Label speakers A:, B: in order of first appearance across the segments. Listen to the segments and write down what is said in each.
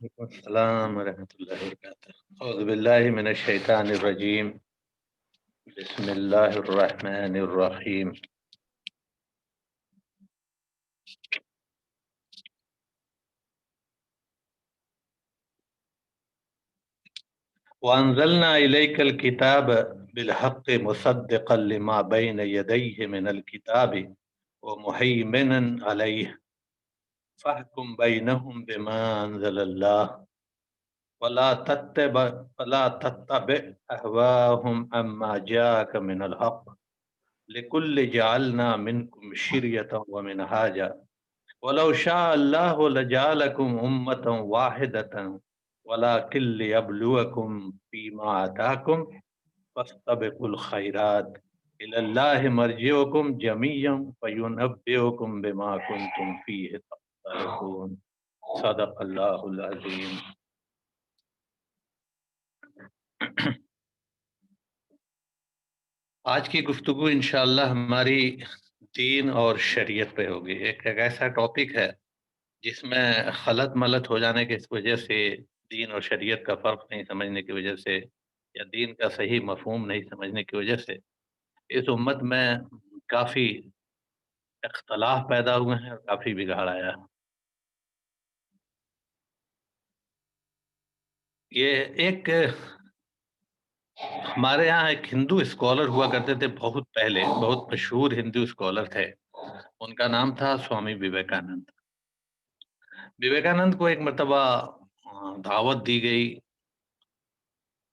A: وعلیکم السلام ورحمۃ اللہ وبرکاتہ۔ اعوذ باللہ من الشیطان الرجیم، بسم اللہ الرحمن الرحیم۔ وانزلنا الیک الکتاب بالحق مصدقا لما بین یدیہ من الکتاب ومہیمنا علیہ فاحکم بینہم بما انزل اللہ ولا تتبع اہواءہم عما جاءک من الحق لکل جعلنا منکم شریعۃ ومنہاجا ولو شاء اللہ لجعلکم امۃ واحدۃ ولکن لیبلوکم فیما آتاکم فاستبقوا الخیرات الی اللہ مرجعکم جمیعا فینبئکم بما کنتم فیہ تختلفون۔ صدق اللہ العظیم۔ آج کی گفتگو انشاءاللہ ہماری دین اور شریعت پہ ہوگی۔ ایک ایسا ٹاپک ہے جس میں خلط ملط ہو جانے کی وجہ سے، دین اور شریعت کا فرق نہیں سمجھنے کی وجہ سے، یا دین کا صحیح مفہوم نہیں سمجھنے کی وجہ سے اس امت میں کافی اختلاف پیدا ہوئے ہیں اور کافی بگاڑ آیا ہے۔ یہ ایک ہمارے ہاں ایک ہندو اسکالر ہوا کرتے تھے، بہت پہلے، بہت مشہور ہندو اسکالر تھے۔ ان کا نام تھا سوامی وویکانند۔ وویکانند کو ایک مرتبہ دعوت دی گئی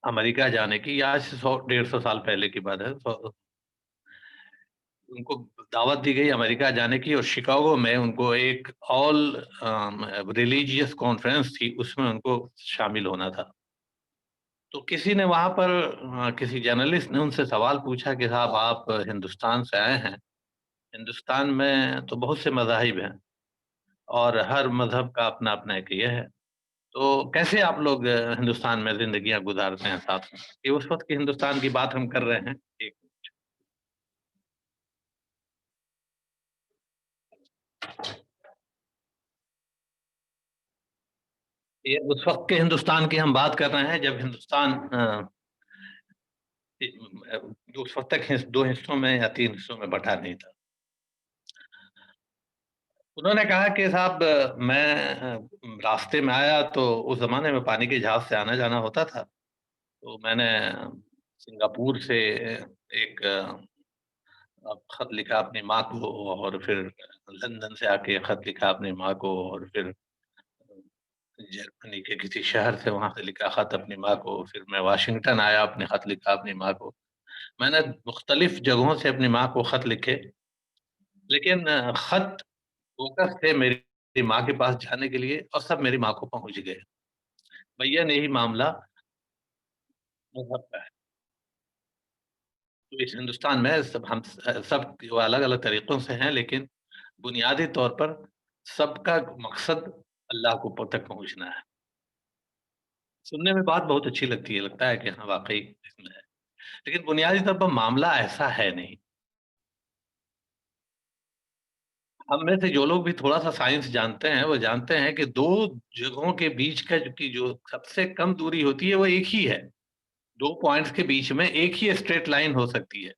A: امریکہ جانے کی، آج سے 100-150 سال پہلے کی بات ہے۔ ان کو دعوت دی گئی امریکہ جانے کی، اور شکاگو میں ان کو ایک آل ریلیجیس کانفرنس تھی، اس میں ان کو شامل ہونا تھا۔ تو کسی نے وہاں پر کسی جرنلسٹ نے ان سے سوال پوچھا کہ صاحب آپ ہندوستان سے آئے ہیں، ہندوستان میں تو بہت سے مذاہب ہیں اور ہر مذہب کا اپنا اپنا ایک یہ ہے، تو کیسے آپ لوگ ہندوستان میں زندگیاں گزارتے ہیں ساتھ میں؟ یہ اس وقت کی ہندوستان کی بات ہم کر رہے ہیں۔ ایک یہ اس وقت کے ہندوستان کی ہم بات کر رہے ہیں جب ہندوستان اس وقت تک دو حصوں میں یا 3 حصوں میں بٹا نہیں تھا۔ انہوں نے کہا کہ صاحب میں راستے میں آیا تو اس زمانے میں پانی کے جہاز سے آنا جانا ہوتا تھا، تو میں نے سنگاپور سے ایک خط لکھا اپنی ماں کو، اور پھر لندن سے آ کے خط لکھا اپنی ماں کو، اور پھر جرمنی کے کسی شہر سے وہاں سے لکھا خط اپنی ماں کو، پھر میں واشنگٹن آیا، اپنے خط لکھا اپنی ماں کو۔ میں نے مختلف جگہوں سے اپنی ماں کو خط لکھے، لیکن خط فوکس تھے میری ماں کے پاس جانے کے لیے، اور سب میری ماں کو پہنچ گئے۔ بھیا یہی معاملہ مذہب کا ہے۔ تو اس ہندوستان میں ہم سب جو الگ الگ طریقوں سے ہیں، لیکن بنیادی طور پر سب کا مقصد اللہ کو تک پہنچنا ہے۔ سننے میں بات بہت اچھی لگتی ہے، لگتا ہے کہ ہاں واقعی اس میں ہے، لیکن بنیادی طور پر معاملہ ایسا ہے نہیں۔ ہم میں سے جو لوگ بھی تھوڑا سا سائنس جانتے ہیں وہ جانتے ہیں کہ دو جگہوں کے بیچ کا جو سب سے کم دوری ہوتی ہے وہ ایک ہی ہے۔ 2 پوائنٹس کے بیچ میں ایک ہی اسٹریٹ لائن ہو سکتی ہے۔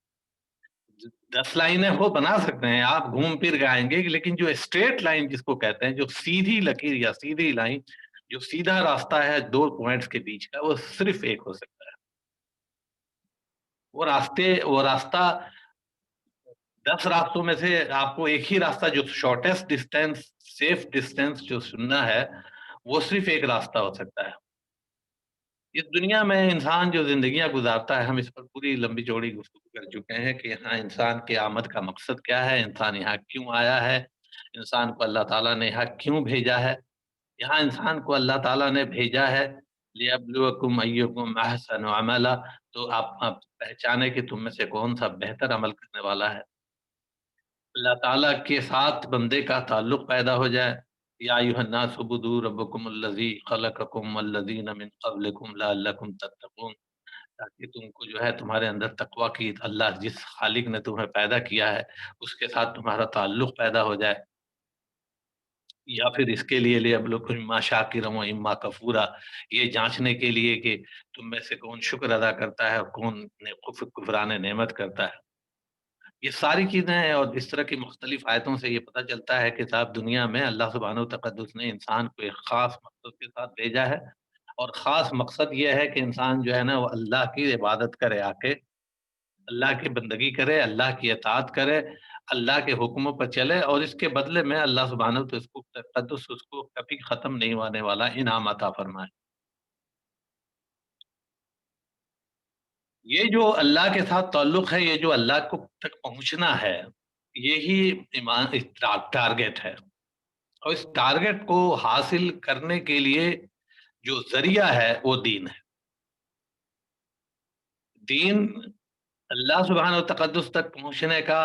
A: 10 لائنیں وہ بنا سکتے ہیں، آپ گھوم پھر کے آئیں گے، لیکن جو اسٹریٹ لائن جس کو کہتے ہیں، جو سیدھی لکیر یا سیدھی لائن، جو سیدھا راستہ ہے 2 پوائنٹس کے بیچ کا، وہ صرف ایک ہو سکتا ہے۔ وہ راستہ 10 راستوں میں سے آپ کو ایک ہی راستہ، جو شارٹیسٹ ڈسٹینس، سیف ڈسٹینس جو سننا ہے، وہ صرف ایک راستہ ہو سکتا ہے۔ اس دنیا میں انسان جو زندگیاں گزارتا ہے، ہم اس پر پوری لمبی چوڑی گفتگو کر چکے ہیں کہ یہاں انسان کی آمد کا مقصد کیا ہے، انسان یہاں کیوں آیا ہے، انسان کو اللہ تعالیٰ نے یہاں کیوں بھیجا ہے۔ یہاں انسان کو اللہ تعالیٰ نے بھیجا ہے لِيَبْلُوَكُمْ أَيُّكُمْ أَحْسَنُ عَمَلًا، تو آپ پہچانے کہ تم میں سے کون سا بہتر عمل کرنے والا ہے، اللہ تعالیٰ کے ساتھ بندے کا تعلق پیدا ہو جائے۔ یا ایھا الناس اعبدوا ربکم الذی خلقکم والذین من قبلکم لعلکم تتقون، تاکہ تم کو جو ہے تمہارے اندر تقویٰ کی، اللہ جس خالق نے تمہیں پیدا کیا ہے اس کے ساتھ تمہارا تعلق پیدا ہو جائے۔ या फिर इसके लिए लियब्लुवकुम इम्मा शाकिरन व इम्मा कफूरा, ये जाँचने के लिए कि तुम में से कौन शुक्र अदा करता है और कौन ने कुफ़रान नेमत करता है। ये सारी चीज़ें हैं और इस तरह की मुख्तलिफ़ आयतों से ये पता चलता है कि साहब दुनिया में अल्लाह सुब्हानहू तक़द्दुस ने इंसान को एक ख़ास मकसद के साथ भेजा है और ख़ास मकसद ये है कि इंसान जो है ना वो अल्लाह की इबादत करे आके, अल्लाह की बंदगी करे, अल्लाह की इताअत करे, अल्लाह के हुक्मों पर चले और इसके बदले में अल्लाह सुब्हानहू तो इसको तक़द्दुस उसको कभी ख़त्म नहीं होने वाला इनाम अता फरमाए। ये जो अल्लाह के साथ ताल्लुक़ है, ये जो अल्लाह को तक पहुँचना है, यही ईमान टारगेट है। और इस टारगेट को हासिल करने के लिए जो ज़रिया है, वो दीन है। दीन अल्लाह सुब्हानहू तक़द्दुस तक पहुँचने का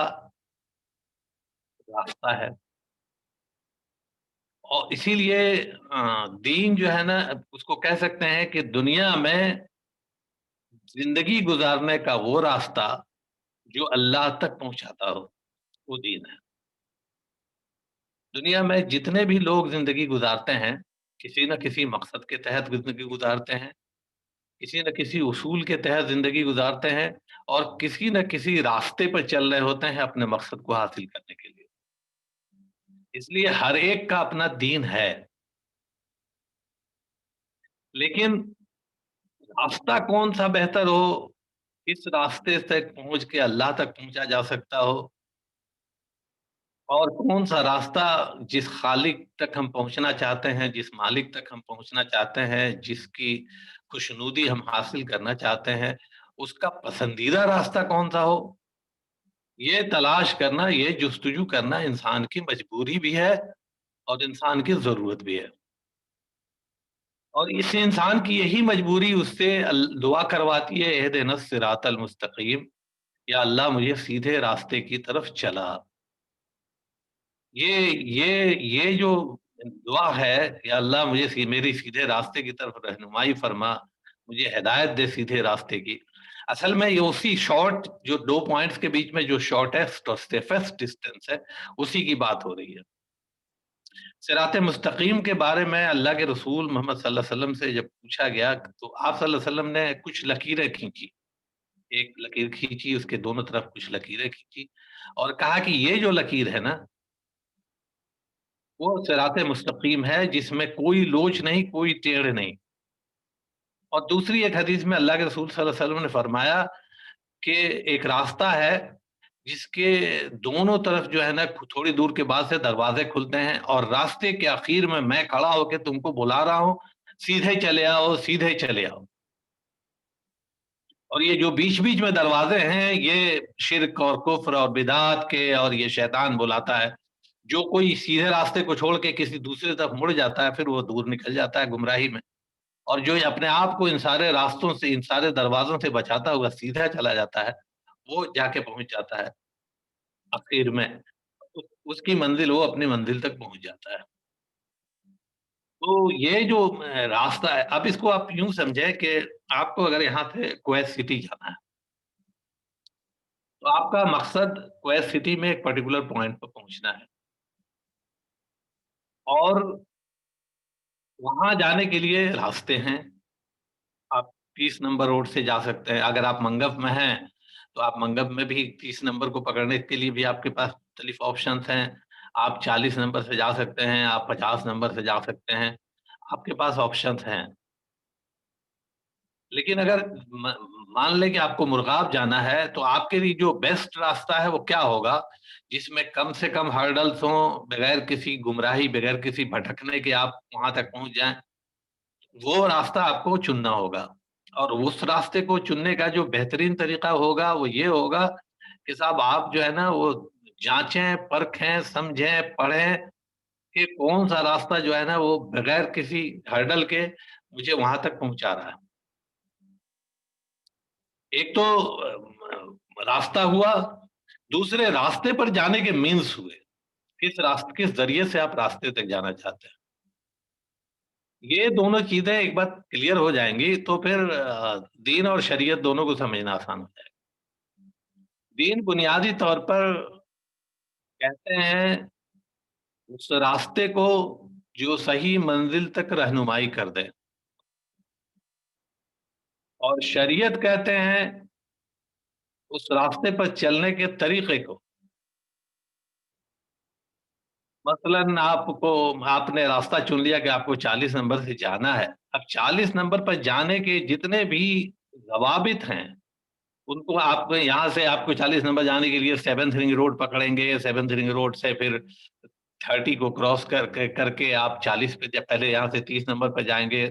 A: रास्ता है और इसीलिए दीन जो है ना, उसको कह सकते हैं कि दुनिया में ज़िंदगी गुज़ारने का वो रास्ता, जो अल्लाह तक पहुँचाता हो, वो दीन है। दुनिया में जितने भी लोग ज़िंदगी गुज़ारते हैं, किसी न किसी मकसद के तहत ज़िंदगी गुज़ारते हैं, किसी न किसी उसूल के तहत ज़िंदगी गुज़ारते हैं और किसी न किसी रास्ते पर चल रहे होते हैं अपने मकसद को हासिल करने के लिए। इसलिए हर एक का अपना दीन है, लेकिन रास्ता कौन-सा बेहतर हो, किस रास्ते तक पहुँच के अल्लाह तक पहुँचा जा सकता हो और कौन-सा रास्ता जिस खालिक तक हम पहुँचना चाहते हैं, जिस मालिक तक हम पहुँचना चाहते हैं, जिसकी खुशनुदी हम हासिल करना चाहते हैं, उसका पसंदीदा रास्ता कौन-सा हो, ये तलाश करना, ये जुस्तजू करना इंसान की मजबूरी भी है और इंसान की ज़रूरत भी है। और इस इंसान की यही मजबूरी उससे दुआ करवाती है, इहदिनस सिरातल मुस्तकीम, या अल्लाह मुझे सीधे रास्ते की तरफ चला। ये जो दुआ है, या अल्लाह मुझे मेरी सीधे रास्ते की तरफ रहनुमाई फरमा, मुझे हिदायत दे सीधे रास्ते की। असल में ये उसी शॉर्ट जो 2 पॉइंट्स के बीच में जो शॉर्टेस्ट और सेफेस्ट डिस्टेंस है, उसी की बात हो रही है। सिरात मुस्तकीम के बारे में अल्लाह के रसूल मोहम्मद सल्लल्लाहु अलैहि वसल्लम से जब पूछा गया, तो आप सल्लल्लाहु अलैहि वसल्लम ने कुछ लकीरें खींची। एक लकीर खींची, उसके दोनों तरफ कुछ लकीरें खींची और कहा कि ये जो लकीर है ना, वो सिरात मुस्तकीम है जिसमें कोई लोच नहीं, कोई टेढ़ नहीं। और दूसरी एक हदीस में अल्लाह के रसूल सल्लल्लाहु अलैहि वसल्लम ने फरमाया कि एक रास्ता है जिसके दोनों तरफ जो है ना थोड़ी दूर के बाद से दरवाजे खुलते हैं और रास्ते के आखिर में मैं खड़ा होकर तुमको बुला रहा हूँ, सीधे चले आओ, सीधे चले आओ। और ये जो बीच-बीच में दरवाजे हैं, ये शिर्क और कुफ्र और बिदअत के, और ये शैतान बुलाता है। जो कोई सीधे रास्ते को छोड़ के किसी दूसरी तरफ मुड़ जाता है, फिर वो दूर निकल जाता है गुमराही में। और जो ये अपने आप को इन सारे रास्तों से, इन सारे दरवाज़ों से बचाता हुआ सीधा चला जाता है, वो जाके पहुँच जाता है आखिर में। उसकी मंज़िल, वो अपनी मंज़िल तक पहुँच जाता है। तो ये जो रास्ता है, अब इसको आप यूँ समझें कि आपको अगर यहाँ से कुवैत सिटी जाना है, तो आपका मकसद कुवैत सिटी में एक पर्टिकुलर पॉइंट पे पहुँचना है और वहाँ जाने के लिए रास्ते हैं। आप 30 नंबर रोड से जा सकते हैं। अगर आप मंगप में हैं, तो आप मंगप में भी 30 नंबर को पकड़ने के लिए भी आपके पास मुख्तलिफ ऑप्शंस हैं। आप 40 नंबर से जा सकते हैं, आप 50 नंबर से जा सकते हैं। आपके पास ऑप्शंस हैं। लेकिन अगर म मान लें कि आपको मुरग़ाब जाना है, तो आपके लिए जो बेस्ट रास्ता है, वो क्या होगा? जिसमें कम से कम हर्डल्स हों, बगैर किसी गुमराही, बगैर किसी भटकने के आप वहाँ तक पहुँच जाएँ, वो रास्ता आपको चुनना होगा। और उस रास्ते को चुनने का जो बेहतरीन तरीका होगा, वो ये होगा कि साहब आप जो है ना, वो जाँचें, परखें, समझें, पढ़ें कि कौन-सा रास्ता जो है ना, वो बगैर किसी हर्डल के मुझे वहाँ तक पहुँचा रहा है। एक तो रास्ता हुआ, दूसरे रास्ते पर जाने के मीन्स हुए। किस ज़रिए से आप रास्ते तक जाना चाहते हैं। ये दोनों चीज़ें एक बार क्लियर हो जाएँगी, तो फिर दीन और शरीयत दोनों को समझना आसान हो जाएगा। दीन बुनियादी तौर पर कहते हैं उस रास्ते को जो सही मंजिल तक रहनुमाई कर दे। और शरीयत कहते हैं उस रास्ते पर चलने के तरीके को। मसलन आपको आपने रास्ता चुन लिया कि आपको 40 नंबर से जाना है। अब 40 नंबर पर जाने के जितने भी ज़वाबित हैं, उनको आप यहाँ से आपको 40 नंबर जाने के लिए 7th रिंग रोड पकड़ेंगे, 7th रिंग रोड से फिर 30 को क्रॉस करके आप 40 पे जब पहले यहाँ से 30 नंबर पर जाएँगे,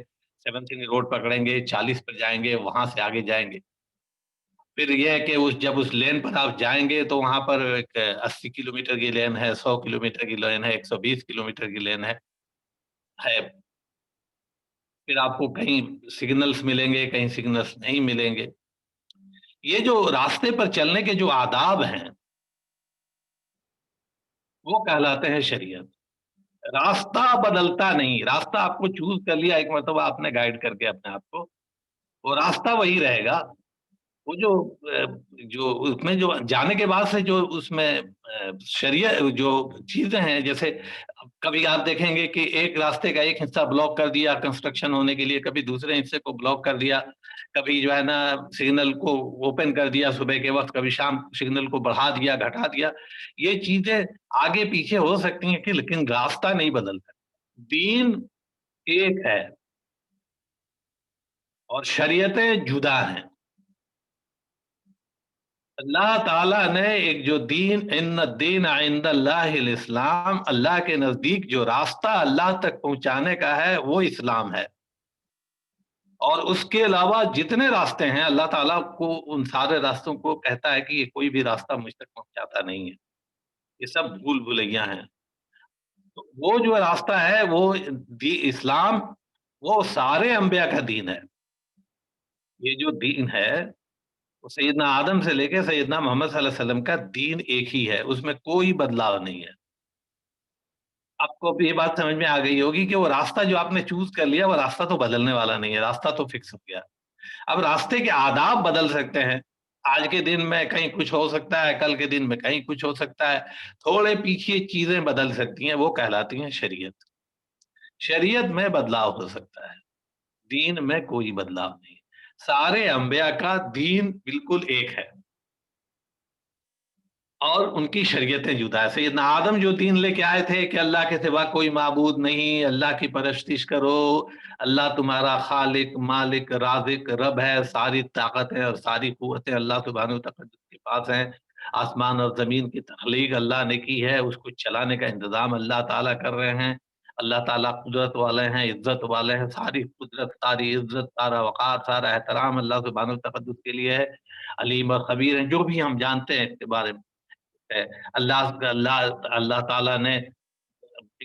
A: 7th रिंग रोड पकड़ेंगे, 40 पर जाएँगे, वहाँ से आगे जाएँगे। फिर ये है कि उस जब उस लेन पर आप जाएँगे तो वहाँ पर एक 80 किलोमीटर की लेन है, 100 किलोमीटर की लेन है, 120 किलोमीटर की लेन है। फिर आपको कहीं सिग्नल्स मिलेंगे, कहीं सिग्नल्स नहीं मिलेंगे। ये जो रास्ते पर चलने के जो आदाब हैं, वो कहलाते हैं शरीयत। रास्ता बदलता नहीं, रास्ता आपको चूज़ कर लिया एक मर्तबा आपने गाइड करके अपने आप को, वो रास्ता वही रहेगा। वो जो उसमें जो जाने के बाद से जो उसमें शरीय जो चीज़ें हैं, जैसे कभी आप देखेंगे कि एक रास्ते का एक हिस्सा ब्लॉक कर दिया कंस्ट्रक्शन होने के लिए, कभी दूसरे हिस्से को ब्लॉक कर दिया, कभी जो है ना सिग्नल को ओपन कर दिया सुबह के वक़्त, कभी शाम सिग्नल को बढ़ा दिया, घटा दिया। ये चीज़ें आगे-पीछे हो सकती हैं कि लेकिन रास्ता नहीं बदलता। दीन एक है और शरीयतें जुदा हैं। अल्लाह ताला ने एक जो दीन इन्न दीन इंदल्लाहिल इस्लाम, अल्लाह के नजदीक जो रास्ता अल्लाह तक पहुंचाने का है वो इस्लाम है। और उसके अलावा जितने रास्ते हैं अल्लाह ताला को उन सारे रास्तों को कहता है कि ये कोई भी रास्ता मुझ तक पहुंचाता नहीं है, ये सब भूल भुलैया हैं। तो वो जो रास्ता है वो इस्लाम, वो सारे अंबिया का दीन है। ये जो दीन है वो सैयदना आदम से लेके सैयदना मोहम्मद सल्लल्लाहु अलैहि वसल्लम का दीन एक ही है, उसमें कोई बदलाव नहीं है। आपको अब ये बात समझ में आ गई होगी कि वो रास्ता जो आपने चूज़ कर लिया, वो रास्ता तो बदलने वाला नहीं है, रास्ता तो फिक्स हो गया। अब रास्ते के आदाब बदल सकते हैं। आज के दिन में कहीं कुछ हो सकता है, कल के दिन में कहीं कुछ हो सकता है। थोड़े पीछे चीज़ें बदल सकती हैं, वो कहलाती हैं शरीयत। शरीयत में बदलाव हो सकता है, दीन में कोई बदलाव नहीं। सारे अंबिया का दीन बिल्कुल एक है। और उनकी शरीयतें जुदा है। सैयदना आदम जो दीन लेके आए थे कि अल्लाह के सिवा कोई माबूद नहीं, अल्लाह की परस्तिश करो, अल्लाह तुम्हारा खालिक, मालिक, राज़िक, रब है, सारी ताकतें और सारी कुव्वतें अल्लाह सुब्हानहू व तक़द्दुस के पास हैं। आसमान और ज़मीन की तख़लीक़ अल्लाह ने की है, उसको चलाने का इंतज़ाम अल्लाह ताला कर रहे हैं। अल्लाह ताला कुदरत वाले हैं, इज़्ज़त वाले हैं, सारी कुदरत, सारी इज़्ज़त, सारा वक़ार, सारा एहतराम अल्लाह सुब्हानहू व तक़द्दुस के लिए है। अलीम और ख़बीर हैं, जो भी हम जानते हैं इसके बारे में। है। अल्लाह अल्लाह अल्लाह ताला ने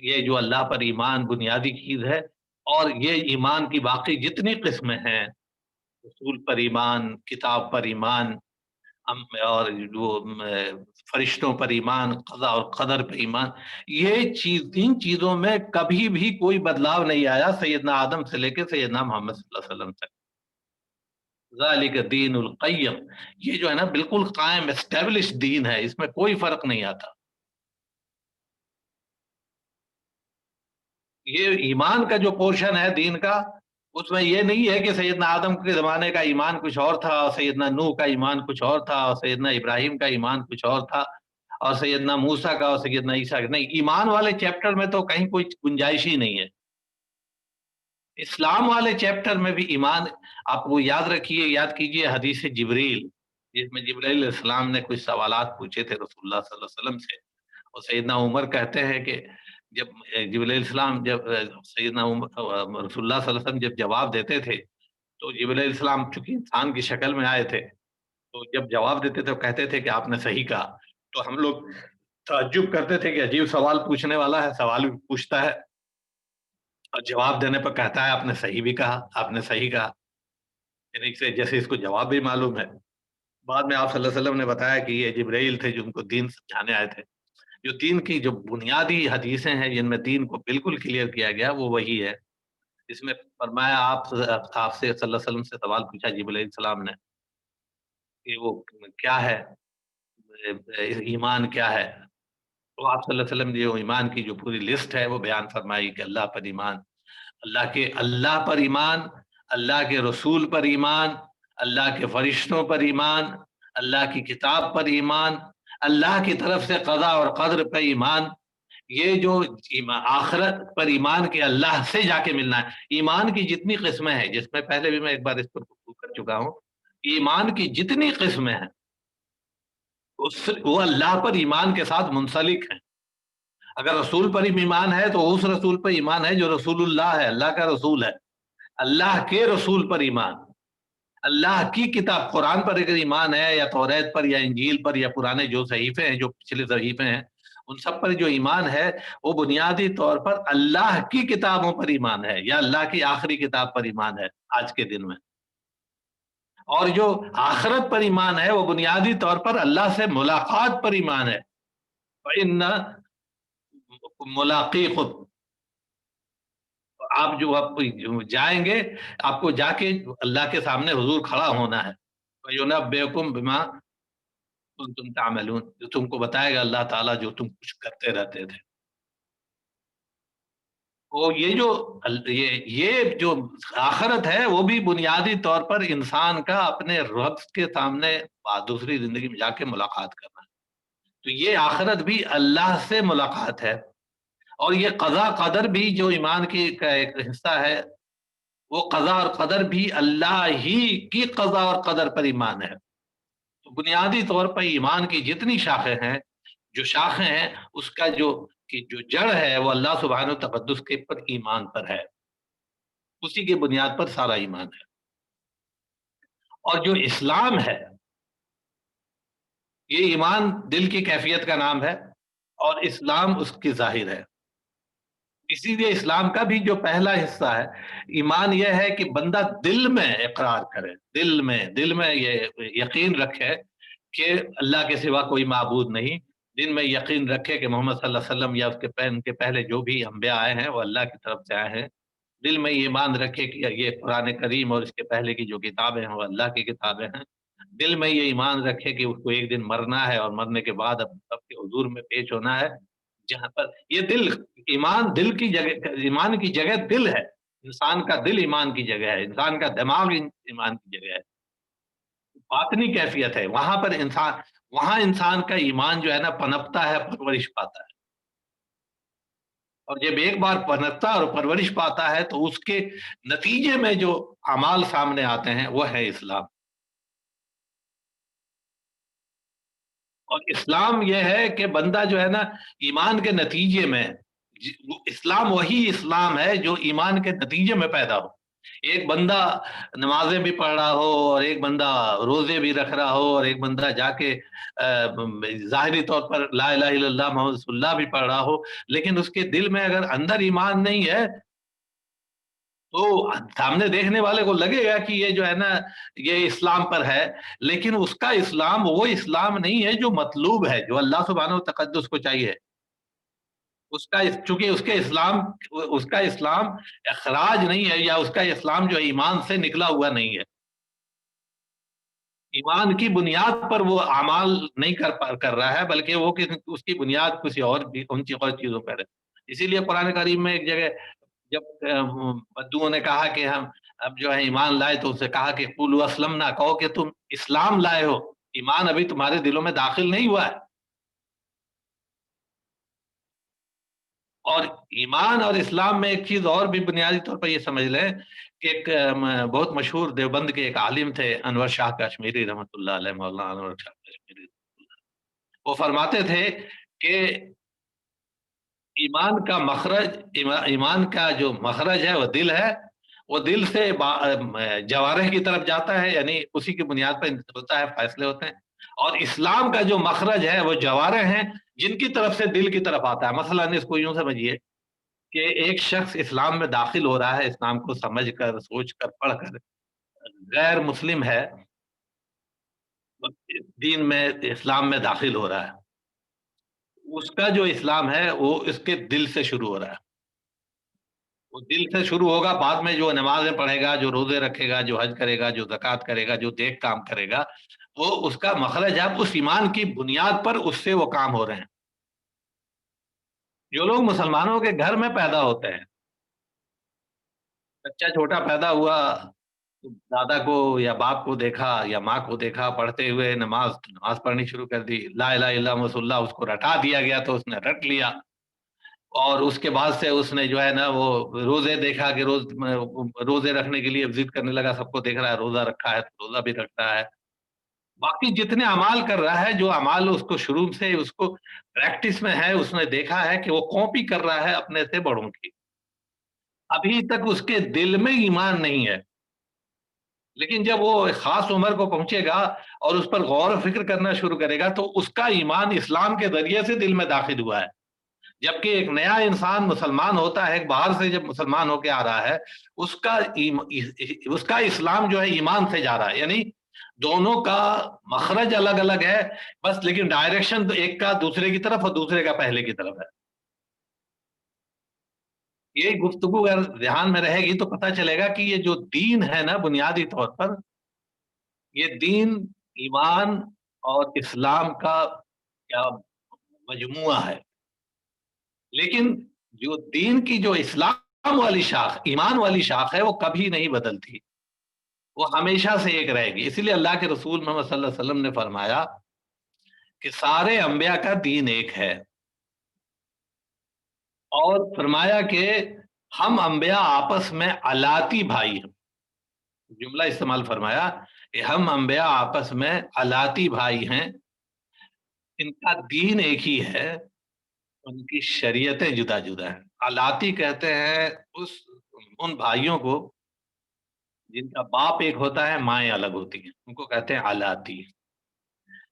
A: ये जो अल्लाह पर ईमान बुनियादी चीज़ है और ये ईमान की बाकी जितनी किस्में हैं, रसूल पर ईमान, किताब पर ईमान, और जो फरिश्तों पर ईमान, क़ज़ा और क़दर पे ईमान, ये चीज़ इन चीज़ों में कभी भी कोई बदलाव नहीं आया सैयदना आदम से लेके सैयदना मोहम्मद सल्लल्लाहु अलैहि वसल्लम तक। ज़ालिक दीनुल क़य्यम, ये जो है ना बिल्कुल कायम एस्टेब्लिश दीन है, इसमें कोई फ़र्क नहीं आता। ये ईमान का जो पोर्शन है दीन का, उसमें ये नहीं है कि सैयदना आदम के ज़माने का ईमान कुछ और था और सैयदना नूह का ईमान कुछ और था और सैयदना इब्राहीम का ईमान कुछ और था और सैयदना मूसा का और सैयदना ईसा का नहीं, ईमान वाले चैप्टर में तो कहीं कोई गुंजाइश ही नहीं है। इस्लाम वाले चैप्टर में भी ईमान, आप वो याद रखिए, याद कीजिए हदीस जिब्रील, जिसमें जिब्रील अलैहिस्सलाम ने कुछ सवालात पूछे थे रसूलुल्लाह सल्लल्लाहु अलैहि वसल्लम से। और सैयदना उमर कहते हैं कि जब जिब्रील इस्लाम जब सैयदना रसूलुल्लाह सल्लल्लाहु अलैहि वसल्लम जब जवाब देते थे, तो जिब्रील इस्लाम चूँकि इंसान की शक्ल में आए थे, तो जब जवाब देते थे, तो कहते थे कि आपने सही कहा। तो हम लोग ताज्जुब करते थे कि अजीब सवाल पूछने वाला है, सवाल भी पूछता है और जवाब देने पर कहता है आपने सही भी कहा, आपने सही कहा। यानी कि जैसे इसको जवाब भी मालूम है। बाद में आप सल्लल्लाहु अलैहि वसल्लम ने बताया कि ये जिब्राइल थे जो उनको दीन समझाने आए थे। जो दीन की जो बुनियादी हदीसें हैं जिनमें दीन को बिल्कुल क्लियर किया गया वो वही है। इसमें फरमाया आपसे सल्लल्लाहु अलैहि वसल्लम से सवाल पूछा जिब्राइल सलाम ने कि वो क्या है? ईमान क्या है? तो आप सल्लल्लाहु अलैहि वसल्लम ने जो ईमान की जो पूरी लिस्ट है वो बयान फरमाई कि अल्लाह पर ईमान, अल्लाह के रसूल पर ईमान, अल्लाह के फरिश्तों पर ईमान, अल्लाह की किताब पर ईमान, अल्लाह की तरफ से क़ज़ा और क़द्र पर ईमान। ये जो आखिरत पर ईमान के अल्लाह से जाके मिलना है। ईमान की जितनी किस्में हैं, जिसमें पहले भी मैं एक बार इस पर गुफ्तगू कर चुका हूँ, ईमान की जितनी किस्में हैं उस वो अल्लाह पर ईमान के साथ मुंसलिक हैं। अगर रसूल पर ही ईमान है तो उस रसूल पर ईमान है जो रसूलुल्लाह है, अल्लाह का रसूल है। अल्लाह के रसूल पर ईमान, अल्लाह की किताब कुरान पर अगर ईमान है, या तौरात पर, या इंजील पर, या पुराने जो सहीफे हैं, जो पिछले सहीफे हैं, उन सब पर जो ईमान है वो बुनियादी तौर पर अल्लाह की किताबों पर ईमान है, या अल्लाह की आखिरी किताब पर ईमान है आज के दिन में। और जो आखिरत पर ईमान है वो बुनियादी तौर पर अल्लाह से मुलाकात पर ईमान है। इन्ना मुलाकी खुद, आप जो आप जाएंगे, आपको जाके अल्लाह के सामने हुजूर खड़ा होना है। युनब्बिउकुम बिमा कुंतुम तामलून, जो तुमको बताएगा अल्लाह ताला जो तुम कुछ करते रहते थे। तो ये जो आखिरत है वो भी बुनियादी तौर पर इंसान का अपने रब के सामने दूसरी जिंदगी में जाके मुलाकात करना है। तो ये आखिरत भी अल्लाह से मुलाकात है। और ये कज़ा कदर भी जो ईमान की का एक हिस्सा है, वो कज़ा और कदर भी अल्लाह ही की कज़ा और कदर पर ईमान है। तो बुनियादी तौर पर ईमान की जितनी शाखें हैं, जो शाखें हैं उसका जो जड़ है वो अल्लाह सुब्हानहू तक़द्दुस के पर ईमान पर है। उसी की बुनियाद पर सारा ईमान है। और जो इस्लाम है, ये ईमान दिल की कैफियत का नाम है और इस्लाम उसकी ज़ाहिर है। इसीलिए इस्लाम का भी जो पहला हिस्सा है, ईमान यह है कि बंदा दिल में इकरार करे, दिल में ये यकीन रखे कि अल्लाह के सिवा कोई माबूद नहीं। दिल में यकीन रखे कि मोहम्मद सल्लल्लाहु अलैहि वसल्लम या उनके पहले जो भी अंबिया आए हैं वो अल्लाह की तरफ से आए हैं। दिल में ये ईमान रखे कि ये कुरान करीम और इसके पहले की जो किताबें हैं वो अल्लाह की किताबें हैं। दिल में ये ईमान रखे कि उसको एक दिन मरना है और मरने के बाद अब सबके हुजूर में पेश होना है। जहाँ पर ये दिल, ईमान दिल की जगह, ईमान की जगह दिल है। इंसान का दिल ईमान की जगह है, इंसान का दिमाग ईमान की जगह है। बातिनी कैफियत है, वहाँ इंसान का ईमान जो है ना पनपता है, परवरिश पाता है। और जब एक बार पनपता और परवरिश पाता है तो उसके नतीजे में जो अमाल सामने आते हैं वो है इस्लाम। और इस्लाम ये है कि बंदा जो है ना ईमान के नतीजे में, इस्लाम वही इस्लाम है जो ईमान के नतीजे में पैदा हो। एक बंदा नमाजें भी पढ़ रहा हो, और एक बंदा रोजे भी रख रहा हो, और एक बंदा जाके जाहिरी तौर पर ला इलाहा इल्लल्लाह मोहम्मद रसूलुल्लाह भी पढ़ रहा हो, लेकिन उसके दिल में अगर अंदर ईमान नहीं है तो सामने देखने वाले को लगेगा कि ये जो है ना ये इस्लाम पर है, लेकिन उसका इस्लाम वो इस्लाम नहीं है जो मतलूब है, जो अल्लाह सुब्हानहू तक़द्दुस को चाहिए। चूंकि उसका इस्लाम इखराज नहीं है, या उसका इस्लाम जो है ईमान से निकला हुआ नहीं है। ईमान की बुनियाद पर वो अमाल नहीं कर रहा है, बल्कि वो उसकी बुनियाद किसी और भी उन और चीजों पर है। इसीलिए कुरान करीम में एक जगह जब बद्दुओं ने कहा कि हम अब जो है ईमान लाए, तो उससे कहा कि कुलू असलमना, कहो कि तुम इस्लाम लाए हो, ईमान अभी तुम्हारे दिलों में दाखिल नहीं हुआ है। और ईमान और इस्लाम में एक चीज और भी बुनियादी तौर पर ये समझ लें कि एक बहुत मशहूर देवबंद के एक आलिम थे, अनवर शाह कश्मीरी रहमतुल्लाह अलैह, मौलाना अनवर शाह कश्मीरी। वो फरमाते थे कि ईमान का जो मखरज है वो दिल है। वो दिल से जवारह की तरफ जाता है, यानी उसी की बुनियाद पर होता है, फैसले होते हैं। और इस्लाम का जो मखरज है वो जवारह हैं, जिनकी तरफ से दिल की तरफ आता है। मसलन इसको यूं समझिए कि एक शख्स इस्लाम में दाखिल हो रहा है, इस्लाम को समझ कर, सोच कर, पढ़ कर, गैर मुस्लिम है, दीन में, इस्लाम में दाखिल हो रहा है। उसका जो इस्लाम है वो इसके दिल से शुरू हो रहा है। वो दिल से शुरू होगा, बाद में जो नमाज़ें पढ़ेगा, जो रोज़े रखेगा, जो हज करेगा, जो ज़कात करेगा, जो नेक काम करेगा, वो उसका मखरज है, उस ईमान की बुनियाद पर उससे वो काम हो रहे हैं। جو لوگ مسلمانوں کے گھر میں پیدا ہوتے ہیں، بچہ چھوٹا پیدا ہوا تو دادا کو یا باپ کو دیکھا یا ماں کو دیکھا پڑھتے ہوئے نماز، تو نماز پڑھنی شروع کر دی، لا الہ الا اللہ محمد رسول اللہ اس کو رٹا دیا گیا تو اس نے رٹ لیا، اور اس کے بعد سے اس نے جو ہے نا وہ روزے دیکھا کہ روزے رکھنے کے لیے ضد کرنے لگا، سب کو دیکھ رہا ہے روزہ رکھا ہے تو روزہ بھی رکھتا ہے، باقی جتنے اعمال کر رہا ہے، جو اعمال اس کو شروع سے اس کو پریکٹس میں ہے، اس نے دیکھا ہے کہ وہ کاپی کر رہا ہے اپنے سے بڑوں کی، ابھی تک اس کے دل میں ایمان نہیں ہے، لیکن جب وہ ایک خاص عمر کو پہنچے گا اور اس پر غور و فکر کرنا شروع کرے گا تو اس کا ایمان اسلام کے ذریعے سے دل میں داخل ہوا ہے، جبکہ ایک نیا انسان مسلمان ہوتا ہے، ایک باہر سے جب مسلمان ہو کے آ رہا ہے، اس کا اس کا اسلام جو ہے ایمان سے جا رہا ہے، یعنی دونوں کا مخرج الگ الگ ہے، بس لیکن ڈائریکشن تو ایک کا دوسرے کی طرف اور دوسرے کا پہلے کی طرف ہے۔ یہ گفتگو اگر دھیان میں رہے گی تو پتہ چلے گا کہ یہ جو دین ہے نا بنیادی طور پر، یہ دین ایمان اور اسلام کا کیا مجموعہ ہے، لیکن جو دین کی جو اسلام والی شاخ، ایمان والی شاخ ہے، وہ کبھی نہیں بدلتی، وہ ہمیشہ سے ایک رہے گی، اسی لیے اللہ کے رسول محمد صلی اللہ علیہ وسلم نے فرمایا کہ سارے انبیاء کا دین ایک ہے، اور فرمایا کہ ہم انبیاء آپس میں علاتی بھائی ہیں، جملہ استعمال فرمایا کہ ہم انبیاء آپس میں علاتی بھائی ہیں، ان کا دین ایک ہی ہے، ان کی شریعتیں جدا جدا ہیں۔ علاتی کہتے ہیں اس ان بھائیوں کو جن کا باپ ایک ہوتا ہے، مائیں الگ ہوتی ہیں، ان کو کہتے ہیں علاتی۔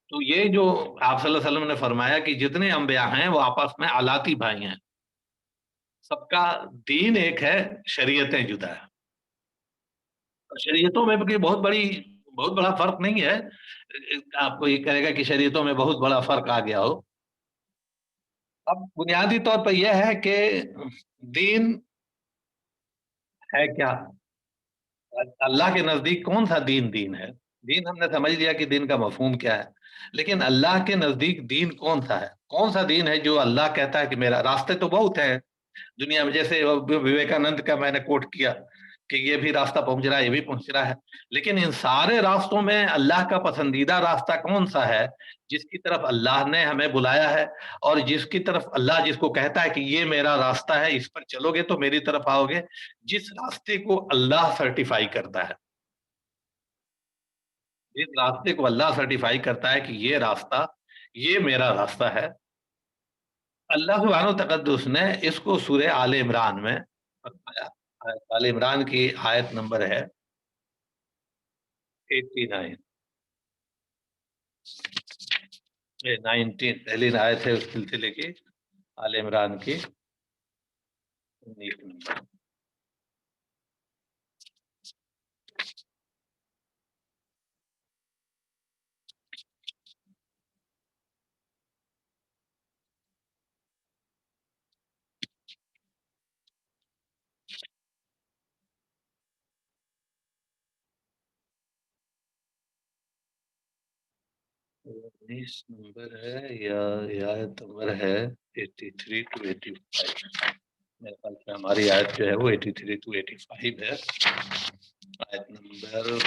A: تو یہ جو آپ صلی اللہ علیہ وسلم نے فرمایا کہ جتنے انبیاء ہیں وہ آپس میں علاتی بھائی ہیں، سب کا دین ایک ہے، شریعتیں جدا ہے، شریعتوں میں بھی بہت بڑا فرق نہیں ہے، آپ کو یہ کہے گا کہ شریعتوں میں بہت بڑا فرق آ گیا ہو، اب بنیادی طور پر یہ ہے کہ دین ہے کیا، اللہ کے نزدیک کون سا دین دین ہے؟ دین ہم نے سمجھ لیا کہ دین کا مفہوم کیا ہے، لیکن اللہ کے نزدیک دین کون سا ہے؟ کون سا دین ہے جو اللہ کہتا ہے کہ میرا، راستے تو بہت ہیں دنیا میں، جیسے وویکانند کا میں نے کوٹ کیا کہ یہ بھی راستہ پہنچ رہا ہے، یہ بھی پہنچ رہا ہے، لیکن ان سارے راستوں میں اللہ کا پسندیدہ راستہ کون سا ہے جس کی طرف اللہ نے ہمیں بلایا ہے، اور جس کی طرف اللہ جس کو کہتا ہے کہ یہ میرا راستہ ہے، اس پر چلو گے تو میری طرف آؤ گے، جس راستے کو اللہ سرٹیفائی کرتا ہے، جس راستے کو اللہ سرٹیفائی کرتا ہے کہ یہ راستہ، یہ میرا راستہ ہے، اللہ سبحانہ و تقدس نے اس کو سورہ آل عمران میں فرمایا، آل عمران کی آیت نمبر ہے 89، 19 پہلی آیت ہے اس سلسلے کی، آل عمران کی 19 نمبر۔ انیس نمبر ہے یا آیت نمبر ہے 83 to 85، میرے خیال سے ہماری آیت جو ہے وہ 83 to 85 ہے، آیت نمبر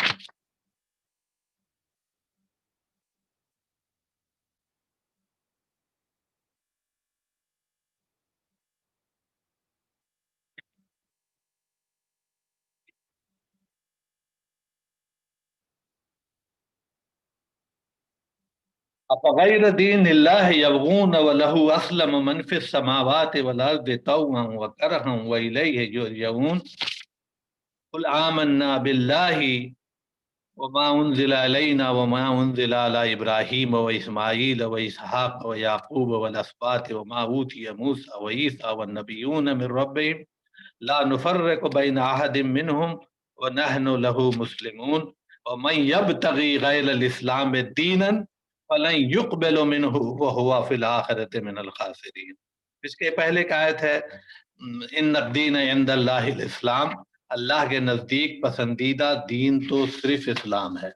A: أفغير دين الله يبغون وله أسلم من في السماوات والأرض طوعا وكرها وإليه يرجعون قل آمنا بالله وما أنزل علينا وما أنزل على إبراهيم وإسماعيل وإسحاق ويعقوب والأسباط وما أوتي موسى وعيسى والنبيون من ربهم لا نفرق بين أحد منهم ونحن له مسلمون ومن يبتغي غير الإسلام دينا فلن يقبل منه وهو في الآخرة من الخاسرين۔ اس کے پہلے کا آیت ہے ان الدین عند اللہ الاسلام، اللہ کے نزدیک پسندیدہ دین تو صرف اسلام ہے،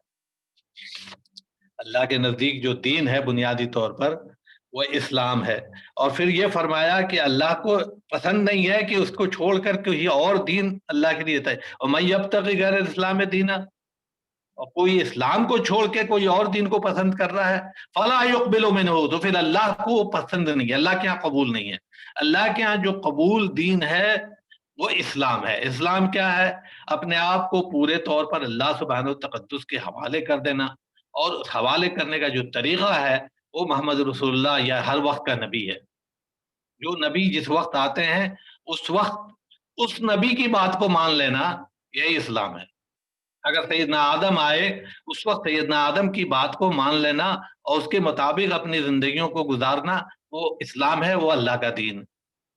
A: اللہ کے نزدیک جو دین ہے بنیادی طور پر وہ اسلام ہے۔ اور پھر یہ فرمایا کہ اللہ کو پسند نہیں ہے کہ اس کو چھوڑ کر کوئی اور دین اللہ کے لیے تھا، اور میں اب تک غیر اسلام دینا، اور کوئی اسلام کو چھوڑ کے کوئی اور دین کو پسند کر رہا ہے، فلا يقبل منہ، تو پھر اللہ کو وہ پسند نہیں ہے، اللہ کے یہاں قبول نہیں ہے۔ اللہ کے ہاں جو قبول دین ہے وہ اسلام ہے۔ اسلام کیا ہے؟ اپنے آپ کو پورے طور پر اللہ سبحانہ و تقدس کے حوالے کر دینا، اور اس حوالے کرنے کا جو طریقہ ہے وہ محمد رسول اللہ یا ہر وقت کا نبی ہے۔ جو نبی جس وقت آتے ہیں اس وقت اس نبی کی بات کو مان لینا، یہی اسلام ہے۔ اگر سیدنا آدم آئے، اس وقت سیدنا آدم کی بات کو مان لینا اور اس کے مطابق اپنی زندگیوں کو گزارنا، وہ اسلام ہے، وہ اللہ کا دین۔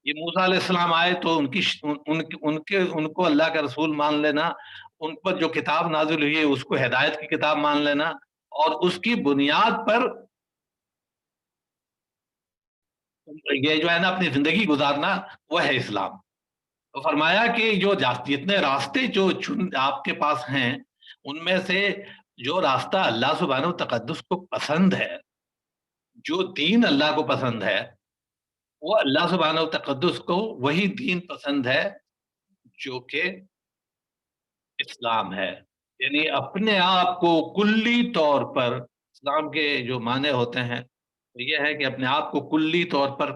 A: یہ موسیٰ علیہ السلام آئے تو ان کو اللہ کا رسول مان لینا، ان پر جو کتاب نازل ہوئی ہے اس کو ہدایت کی کتاب مان لینا، اور اس کی بنیاد پر یہ جو ہے نا اپنی زندگی گزارنا، وہ ہے اسلام۔ تو فرمایا کہ جتنے راستے جو آپ کے پاس ہیں، ان میں سے جو راستہ اللہ سبحانہ و تقدس کو پسند ہے، جو دین اللہ کو پسند ہے، وہ اللہ سبحانہ و تقدس کو وہی دین پسند ہے جو کہ اسلام ہے۔ یعنی اپنے آپ کو کلی طور پر، اسلام کے جو معنی ہوتے ہیں وہ یہ ہے کہ اپنے آپ کو کلی طور پر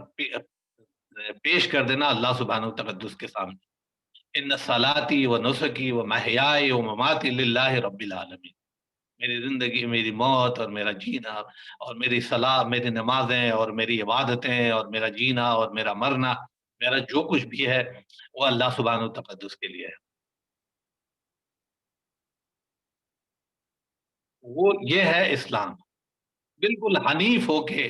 A: پیش کر دینا اللہ سبحانہ و تقدس کے سامنے۔ ان صلاتی و نسکی و محیائی و مماتی للہ رب العالمین، میری زندگی، میری موت اور میرا جینا، اور میری صلاح، میری نمازیں اور میری عبادتیں اور میرا جینا اور میرا مرنا، میرا جو کچھ بھی ہے وہ اللہ سبحانہ و تقدس کے لیے ہے۔ وہ یہ ہے اسلام، بالکل حنیف ہو کے،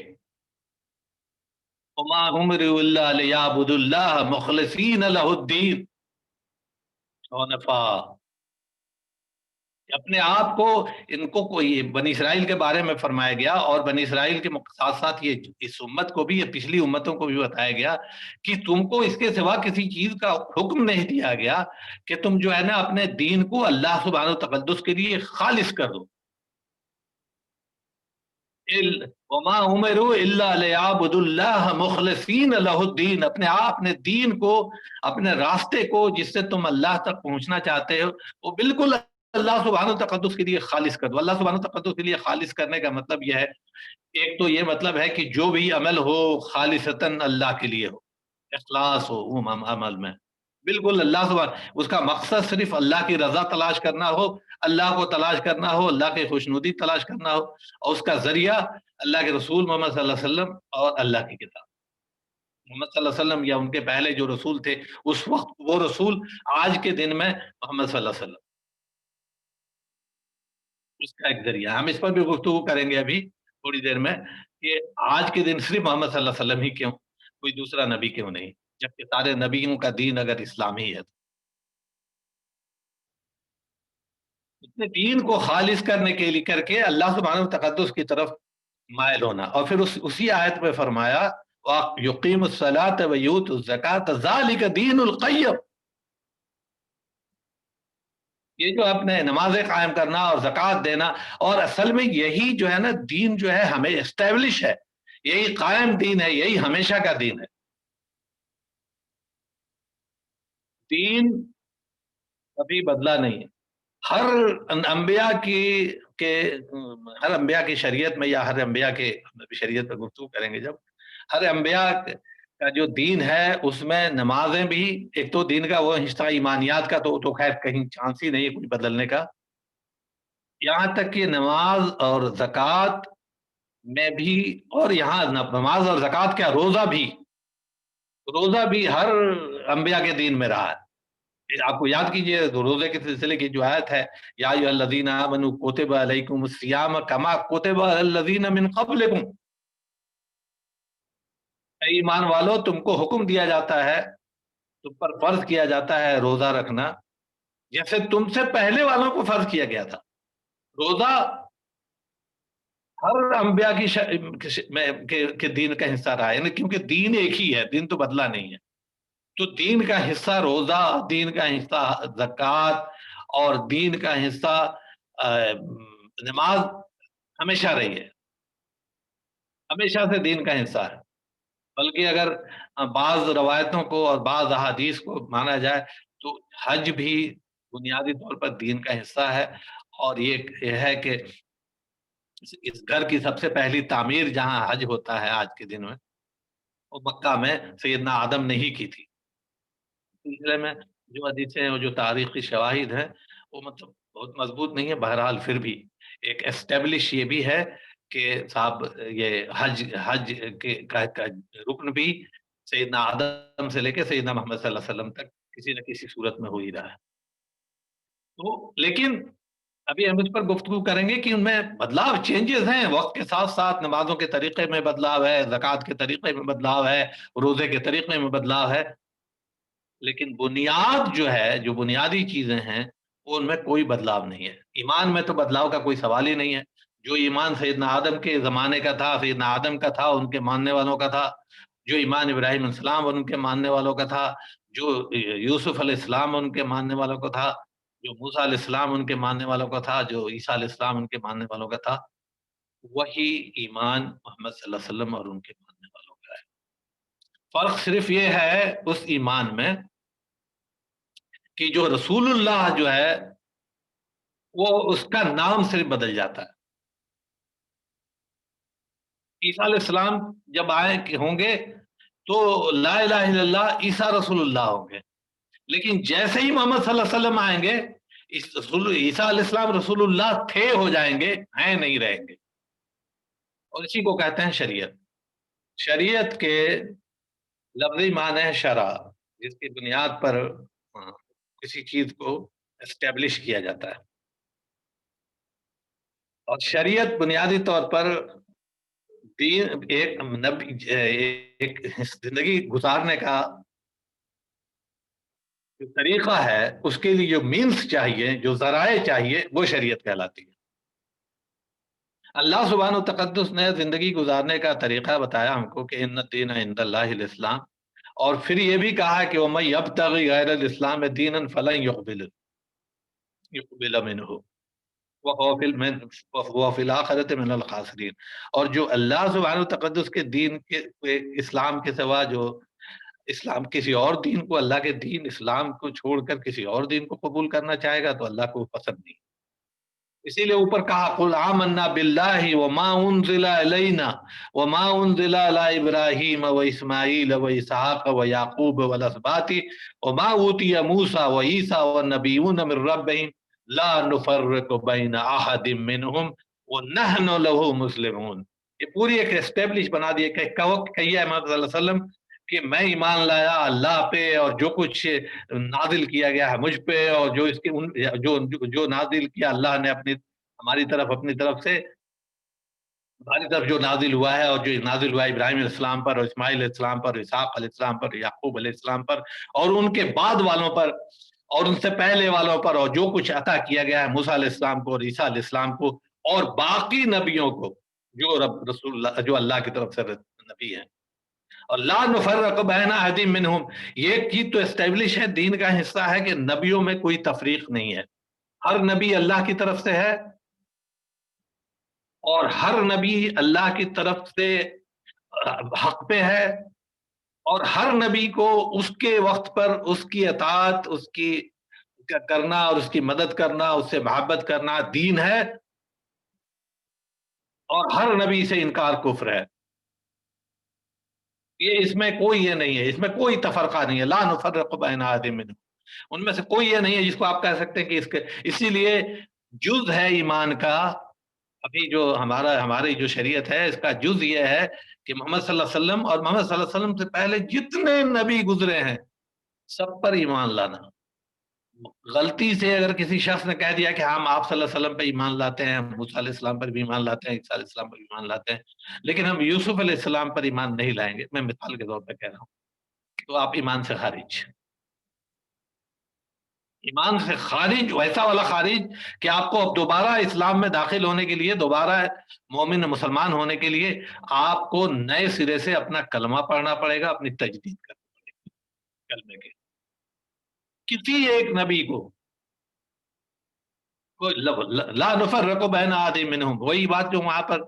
A: وما امروا الا ليعبدوا الله مخلصین له الدین حنفاء، اپنے آپ کو، ان کو کوئی بنی اسرائیل کے بارے میں فرمایا گیا، اور بنی اسرائیل کے ساتھ ساتھ یہ اس امت کو بھی، یہ پچھلی امتوں کو بھی بتایا گیا کہ تم کو اس کے سوا کسی چیز کا حکم نہیں دیا گیا کہ تم جو ہے نا اپنے دین کو اللہ سبحانہ و تقدس کے لیے خالص کر دو۔ وما امروا الا ليعبدوا الله مخلصین له الدین، اپنے آپ اپنے دین کو، اپنے راستے کو جس سے تم اللہ تک پہنچنا چاہتے ہو، وہ بالکل اللہ سبحانہ و تقدس کے لیے خالص کر دو۔ اللہ سبحانہ و تقدس کے لیے خالص کرنے کا مطلب یہ ہے، ایک تو یہ مطلب ہے کہ جو بھی عمل ہو خالصتاً اللہ کے لیے ہو، اخلاص ہو عمل میں، بالکل اللہ سبحانہ، اس کا مقصد صرف اللہ کی رضا تلاش کرنا ہو، اللہ کو تلاش کرنا ہو، اللہ کی خوشنودی تلاش کرنا ہو، اور اس کا ذریعہ اللہ کے رسول محمد صلی اللہ علیہ وسلم اور اللہ کی کتاب۔ محمد صلی اللہ علیہ وسلم یا ان کے پہلے جو رسول تھے اس وقت، وہ رسول آج کے دن میں محمد صلی اللہ علیہ وسلم، اس کا ایک ذریعہ۔ ہم اس پر بھی گفتگو کریں گے ابھی تھوڑی دیر میں، کہ آج کے دن صرف محمد صلی اللہ علیہ وسلم ہی کیوں، کوئی دوسرا نبی کیوں نہیں، جبکہ سارے نبیوں کا دین اگر اسلام ہی ہے تو اپنے دین کو خالص کرنے کے لیے کر کے اللہ سبحانہ و تقدس کی طرف مائل ہونا۔ اور پھر اسی آیت میں فرمایا یقیم الصلاۃ و یؤت الزکات ذالک دین القیم، یہ جو اپنے نمازیں قائم کرنا اور زکوٰۃ دینا، اور اصل میں یہی جو ہے نا دین جو ہے ہمیں اسٹیبلش ہے، یہی قائم دین ہے، یہی ہمیشہ کا دین ہے۔ دین کبھی بدلا نہیں ہے۔ ہر انبیاء کی کے ہر انبیاء کی شریعت میں، یا ہر انبیاء کے شریعت پر گفتگو کریں گے جب، ہر انبیاء کا جو دین ہے اس میں نمازیں بھی ایک تو دین کا وہ حصہ، ایمانیات کا تو خیر کہیں چانس ہی نہیں ہے کچھ بدلنے کا، یہاں تک کہ نماز اور زکوٰۃ میں بھی، اور یہاں نماز اور زکوٰۃ کیا، روزہ بھی ہر انبیاء کے دین میں رہا ہے۔ آپ کو یاد کیجئے روزے کے سلسلے کی جو آیت ہے، یا ایھا الذین آمنوا کتب علیکم الصیام کما کتب علی الذین من قبلکم، اے ایمان والو تم کو حکم دیا جاتا ہے، تم پر فرض کیا جاتا ہے روزہ رکھنا جیسے تم سے پہلے والوں کو فرض کیا گیا تھا۔ روزہ ہر انبیاء کے دین کا حصہ رہا ہے، یعنی کیونکہ دین ایک ہی ہے، دین تو بدلا نہیں ہے، تو دین کا حصہ روزہ، دین کا حصہ زکوٰۃ، اور دین کا حصہ نماز ہمیشہ رہی ہے۔ हमेशा से दीन का हिस्सा है। बल्कि अगर बाज़ रवायतों को और बाज़ अहादीस को माना जाए, तो हज भी बुनियादी तौर पर दीन का हिस्सा है। और ये है कि इस घर की सबसे पहली तामीर जहाँ हज होता है आज के दिन में, वो मक्का में सैयदना आदम ने ही की थी। सिलसिले में जो हदीसें और जो तारीख़ी शवाहिद हैं, वो मतलब बहुत मज़बूत नहीं है, बहरहाल फिर भी एक एस्टेब्लिश ये भी है कि साहब ये हज हज के का रुक्न भी सैयदना आदम से लेके सैयदना मोहम्मद सल्लल्लाहु अलैहि वसल्लम तक किसी न किसी सूरत में हो ही रहा है। तो लेकिन अभी हम इस पर गुफ्तगू करेंगे कि उनमें बदलाव, चेंजेज़ हैं, वक़्त के साथ-साथ नमाज़ों के तरीक़े में बदलाव है, ज़कात के तरीक़े में बदलाव है, रोज़े के तरीक़े में बदलाव है। लेकिन बुनियाद जो है, जो बुनियादी चीज़ें हैं, वो उनमें कोई बदलाव नहीं है। ईमान में तो बदलाव का कोई सवाल ही नहीं है। जो ईमान सैयदना आदम के ज़माने का था, सैयदना आदम का था, उनके मानने वालों का था। जो ईमान इब्राहीम अलैहिस्सलाम और उनके मानने वालों का था, जो यूसुफ अलैहिस्सलाम उनके मानने वालों का था, जो मूसा अलैहिस्सलाम उनके मानने वालों का था, जो ईसा अलैहिस्सलाम उनके मानने वालों का था, वही ईमान मोहम्मद सल्लल्लाहु अलैहि वसल्लम और उनके मानने वालों का है। फ़र्क सिर्फ़ ये है उस ईमान में कि जो रसूलुल्लाह जो है, वो उसका नाम सिर्फ़ बदल जाता है। ईसा अलैहिस्सलाम जब आए कि होंगे, तो ला इलाहा इल्लल्लाह ईसा रसूलुल्लाह होंगे। लेकिन जैसे ही मोहम्मद सल्लल्लाहु अलैहि वसल्लम आएँगे, इस रसूल ईसा अलैहिस्सलाम रसूलुल्लाह थे हो जाएँगे, हैं नहीं रहेंगे। और इसी को कहते हैं शरीयत। शरीयत के लफ़्ज़ी माने है शरा, जिसकी बुनियाद पर अ, किसी चीज़ को एस्टेब्लिश किया जाता है। और शरीयत बुनियादी तौर पर दीन एक नबी एक ज़िंदगी गुज़ारने का जो तरीक़ा है, उसके लिए जो मीन्स चाहिए, जो ज़राए चाहिए, वो शरीयत कहलाती है। अल्लाह सुब्हानहू तक़द्दुस ने ज़िंदगी गुज़ारने का तरीक़ा बताया हमको कि इन्न दीन इंदल्लाहिल इस्लाम। और फिर ये भी कहा है कि वमन यब्तग़ी गैरल इस्लाम दीनन फलन युक़बिल मिन्हु वहुवा फिल आखिरति मिनल खासिरीन। और जो अल्लाह सुब्हानहू तक़द्दुस के दीन के इस्लाम के सिवा जो इस्लाम किसी और दीन को, अल्लाह के दीन इस्लाम को छोड़कर किसी और दीन को कबूल करना चाहेगा, तो अल्लाह को वो पसंद नहीं। इसीलिए ऊपर कहा कुल आमन्ना बिल्लाहि व मा उनज़िला इलैना व मा उनज़िला अला इब्राहीम व इस्माईल व इसहाक व याकूब वल अस्बाती व मा ऊतिया मूसा व ईसा व नबिय्यून मिन रब्बिहिम ला नुफर्रिकु बैन अहदिम मिनहुम व नहनु लहु मुस्लिमून। ये पूरी एक एस्टेब्लिश बना दिए कि कहो कहिए मोहम्मद सल्लल्लाहु अलैहि वसल्लम कि मैं ईमान लाया अल्लाह पे और जो कुछ नाज़िल किया गया है मुझ पे, और जो इसके उन जो नाज़िल किया अल्लाह ने अपनी तरफ से हमारी तरफ जो नाज़िल हुआ है, और जो नाज़िल हुआ है इब्राहीम अलैहिस्सलाम पर और इस्माईल अलैहिस्सलाम पर, इसहाक अलैहिस्सलाम पर, याकूब अलैहिस्सलाम पर और उनके बाद वालों पर और उनसे पहले वालों पर, और जो कुछ अता किया गया है मूसा अलैहिस्सलाम को और ईसा अलैहिस्सलाम को और बाकी नबियों को, जो रब रसूल जो अल्लाह की तरफ से नबी हैं। और ला नुफर्रिकु बैन अहदिम मिनहुम, ये चीज़ तो एस्टेब्लिश है, दीन का हिस्सा है कि नबियों में कोई तफरीक नहीं है। हर नबी अल्लाह की तरफ से है, और हर नबी अल्लाह की तरफ से हक पे है, और हर नबी को उसके वक्त पर उसकी अतात, उसकी करना और उसकी मदद करना, उससे मोहब्बत करना दीन है, और हर नबी से इनकार कुफ्र है। ये इसमें कोई ये नहीं है, इसमें कोई तफरका नहीं है। ला नुफर्रिकु बैन अहदिम मिनहुम, उनमें से कोई ये नहीं है जिसको आप कह सकते हैं कि इसके, इसीलिए जुज़ है ईमान का। अभी जो हमारी जो शरीयत है, इसका जुज़ ये है कि मोहम्मद सल्लल्लाहु अलैहि वसल्लम और मोहम्मद सल्लल्लाहु अलैहि वसल्लम से पहले जितने नबी गुज़रे हैं, सब पर ईमान लाना। गलती से अगर किसी शख्स ने कह दिया कि हम आप सल्लल्लाहु अलैहि वसल्लम पे ईमान लाते हैं, मूसा अलैहि सलाम पर भी ईमान लाते हैं, ईसा अलैहि सलाम पर भी ईमान लाते हैं, लेकिन हम यूसुफ अलैहि सलाम पर ईमान नहीं लाएँगे, मैं मिसाल के तौर पे कह रहा हूँ, तो आप ईमान से खारिज। ईमान से खारिज, वैसा वाला खारिज कि आपको अब दोबारा इस्लाम में दाखिल होने के लिए, दोबारा मोमिन मुसलमान होने के लिए, आपको नए सिरे से अपना कलमा पढ़ना पड़ेगा, अपनी तजदीद करनी पड़ेगी कलमे की। किसी एक नबी को कोई ला नुफर्रिकु बैना अहदिम मिनहुम, वही बात जो वहां पर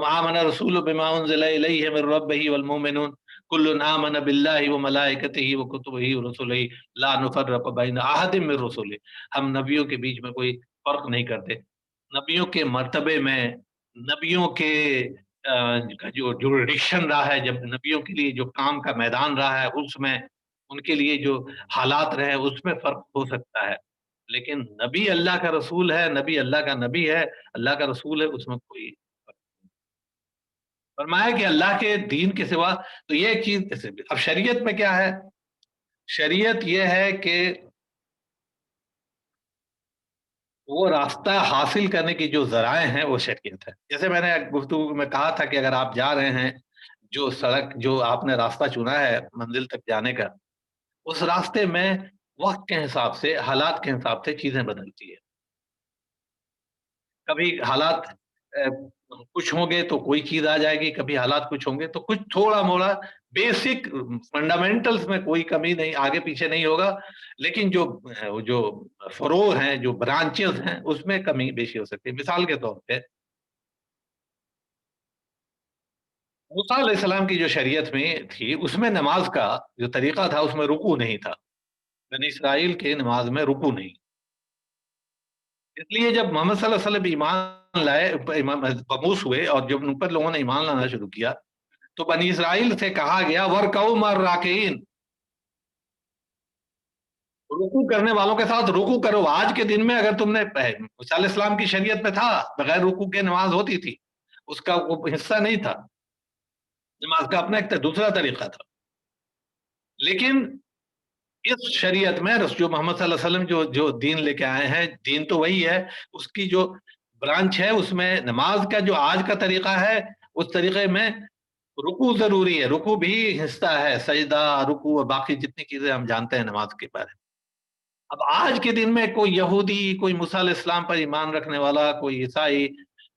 A: आमन रसूल बिमा उनज़िला इलैहि मिन रब्बिही वल मुमिनून कुल्लुन आमन बिल्लाहि व मलाइकतिही व कुतुबिही व रुसुलिही ला नुफर्रिकु बैना अहदिम मिन रुसुलिही। हम नबियों के बीच में कोई फर्क नहीं करते। नबियों के मर्तबे में, नबियों के का जो जुरिडिक्शन रहा है, जब नबियों के लिए जो काम का मैदान रहा है, उसमें उनके लिए जो हालात रहे उसमें फर्क हो सकता है। लेकिन नबी अल्लाह का रसूल है, नबी अल्लाह का नबी है, अल्लाह का रसूल है, उसमें कोई फरमाया कि अल्लाह के दीन के सिवा। तो ये एक चीज जैसे अब शरीयत में क्या है, शरीयत ये है कि वो रास्ता हासिल करने की जो जराए हैं वो शरीयत है। जैसे मैंने गुफ्तगू में कहा था कि अगर आप जा रहे हैं, जो सड़क जो आपने रास्ता चुना है मंजिल तक जाने का, उस रास्ते में वक्त के हिसाब से, हालात के हिसाब से चीजें बदलती है। कभी हालात कुछ होंगे तो कोई चीज आ जाएगी, कभी हालात कुछ होंगे तो कुछ थोड़ा मोड़ा बेसिक फंडामेंटल्स में कोई कमी नहीं, आगे पीछे नहीं होगा। लेकिन जो जो फरोग हैं, जो ब्रांचेस हैं, उसमें कमी बेशी हो सकती है। मिसाल के तौर पे मूसा अलैहिस्सलाम की जो शरीयत में थी, उसमें नमाज का जो तरीका था उसमें रुकू नहीं था। बनी इसराइल के नमाज में रुकू नहीं। इसलिए जब मोहम्मद सल्लल्लाहु अलैहि वसल्लम ईमान लाए, बमूस हुए और जब उन पर लोगों ने ईमान लाना शुरू किया, तो बनी इसराइल से कहा गया वरकऊ मर राकीन, रुकू करने वालों के साथ रुकू करो। आज के दिन में अगर तुमने मूसा अलैहिस्सलाम की शरीयत में था बगैर रुकू के नमाज होती थी, उसका वो हिस्सा नहीं था, नमाज का अपना एक दूसरा तरीका था। लेकिन इस शरीयत में जो मोहम्मद सल्लल्लाहु अलैहि वसल्लम जो जो दीन लेके आए हैं, दीन तो वही है, उसकी जो ब्रांच है उसमें नमाज का जो आज का तरीका है, उस तरीके में रुकू जरूरी है, रुकू भी हिस्सा है, सजदा रुकू और बाकी जितनी चीजें हम जानते हैं नमाज के बारे में। अब आज के दिन में कोई यहूदी, कोई मूसा अलैहिस्सलाम पर ईमान रखने वाला, कोई ईसाई,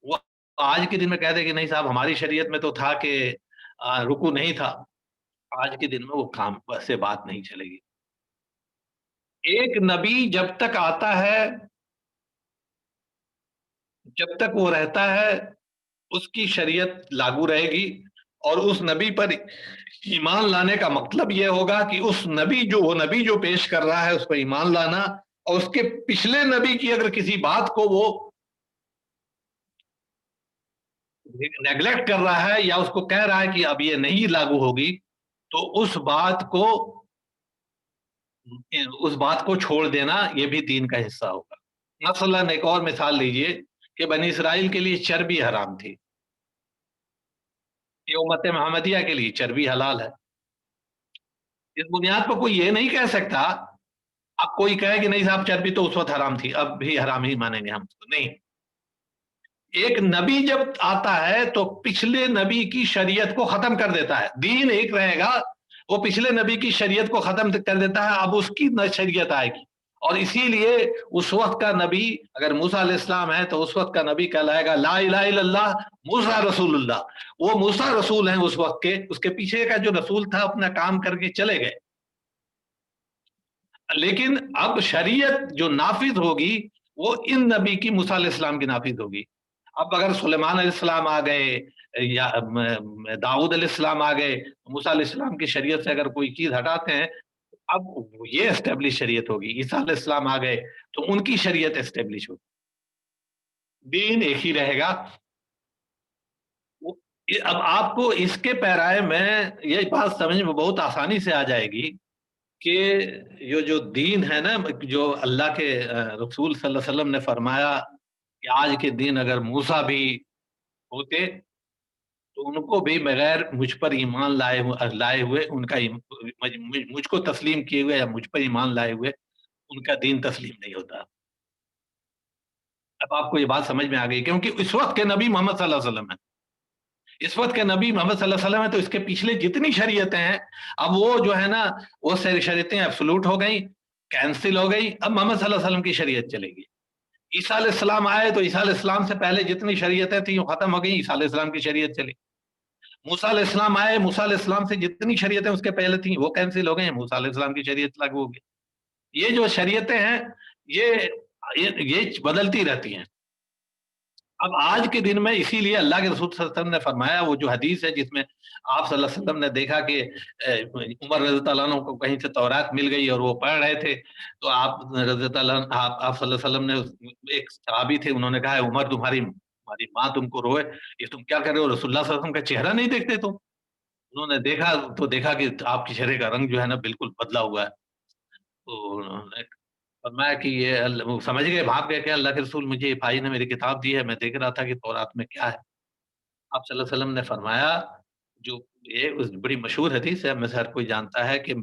A: वो आज के दिन में कह दे कि नहीं साहब हमारी शरीयत में तो था कि रुकू नहीं था, आज के दिन में वो काम से बात नहीं चलेगी। एक नबी जब तक आता है, जब तक वो रहता है, उसकी शरीयत लागू रहेगी। और उस नबी पर ईमान लाने का मतलब ये होगा कि उस नबी जो वो नबी जो पेश कर रहा है उस पर ईमान लाना, और उसके पिछले नबी की अगर किसी बात को वो नेग्लेक्ट कर रहा है या उसको कह रहा है कि अब ये नहीं लागू होगी, तो उस बात को छोड़ देना ये भी दीन का हिस्सा होगा। मसलन एक और मिसाल लीजिए कि बनी इसराइल के लिए चर्बी हराम थी, ये उम्मत मोहम्मदिया के लिए चर्बी हलाल है। इस बुनियाद पर कोई ये नहीं कह सकता, अब कोई कहे कि नहीं साहब चर्बी तो उस वक्त हराम थी, अब भी हराम ही मानेंगे हम उसको, नहीं। एक नबी जब आता है तो पिछले नबी की शरीयत को खत्म कर देता है, दीन एक रहेगा, वो पिछले नबी की शरीयत को खत्म कर देता है, अब उसकी न शरीयत आएगी। और इसीलिए उस वक्त का नबी अगर मूसा अलैहिस्सलाम है तो उस वक्त का नबी कहलाएगा ला इलाहा इल्लल्लाह मूसा रसूलुल्लाह। वो मूसा रसूल हैं उस वक्त के, उसके पीछे का जो रसूल था अपना काम करके चले गए। लेकिन अब शरीयत जो नाफिज होगी वो इन नबी की मूसा अलैहिस्सलाम की नाफिज होगी। अब अगर सुलेमान अलैहिस्सलाम आ गए या दाऊद अलैहिस्सलाम आ गए, मूसा अलैहिस्सलाम की शरीयत से अगर कोई चीज हटाते हैं, अब ये एस्टेब्लिश शरीयत होगी। ईसा अलैहिस्सलाम आ गए तो उनकी शरीयत एस्टेब्लिश होगी, दीन एक ही रहेगा। अब आपको इसके पैराए में ये बात समझ में बहुत आसानी से आ जाएगी कि ये जो दीन है ना, जो अल्लाह के रसूल सल्लल्लाहु अलैहि वसल्लम ने फरमाया कि आज के दिन अगर मूसा भी होते तो उनको भी बगैर मुझ पर ईमान लाए हुए उनका मुझको तस्लीम किए हुए या मुझ पर ईमान लाए हुए उनका दीन तस्लीम नहीं होता। अब आपको ये बात समझ में आ गई, क्योंकि इस वक्त के नबी मोहम्मद सल्लल्लाहु अलैहि वसल्लम है, इस वक्त के नबी मोहम्मद सल्लल्लाहु अलैहि वसल्लम है, तो इसके पिछले जितनी शरीयतें हैं अब वो जो है ना, वो सारी शरीयतें एब्सोल्यूट हो गई, कैंसिल हो गई, अब मोहम्मद सल्लल्लाहु अलैहि वसल्लम की शरीयत चलेगी। ईसा अलैहिस्सलाम आए तो ईसा अलैहिस्सलाम से पहले जितनी शरीयतें थी वो खत्म हो गई, ईसा अलैहिस्सलाम की शरीयत चली। मूसा अलैहिस्सलाम आए, मूसा अलैहिस्सलाम से जितनी शरीयतें उसके पहले थी वो कैंसिल हो गई, मूसा अलैहिस्सलाम की शरीयत लागू हो गई। ये जो शरीयतें हैं, ये ये بدلتی رہتی ہیں. اب آج کے دن میں اسی لیے اللہ کے رسول صلی اللہ علیہ وسلم نے فرمایا، وہ جو حدیث ہے جس میں آپ صلی اللہ علیہ وسلم نے دیکھا کہ عمر رضی اللہ عنہ کو کہیں سے تورات مل گئی اور وہ پڑھ رہے تھے، تو آپ رضی اللہ عنہ آپ صلی اللہ علیہ وسلم نے، ایک صحابی تھے، انہوں نے کہا عمر تمہاری ماں تم کو روئے، یہ تم کیا کر رہے ہو؟ رسول اللہ صلی اللہ علیہ وسلم کا چہرہ نہیں دیکھتے تم؟ انہوں نے دیکھا تو دیکھا کہ آپ کے چہرے کا رنگ جو ہے نا بالکل بدلا ہوا ہے. تو انہوں نے فرمایا کہ یہ وہ سمجھ گئے، بھاپ گئے کہ اللہ کے رسول مجھے یہ بھائی نے میری کتاب دی ہے، میں دیکھ رہا تھا کہ تورات میں کیا ہے. آپ صلی اللہ علیہ وسلم نے فرمایا، جو یہ بڑی مشہور حدیث ہے، ہم میں سے ہر کوئی جانتا ہے کہ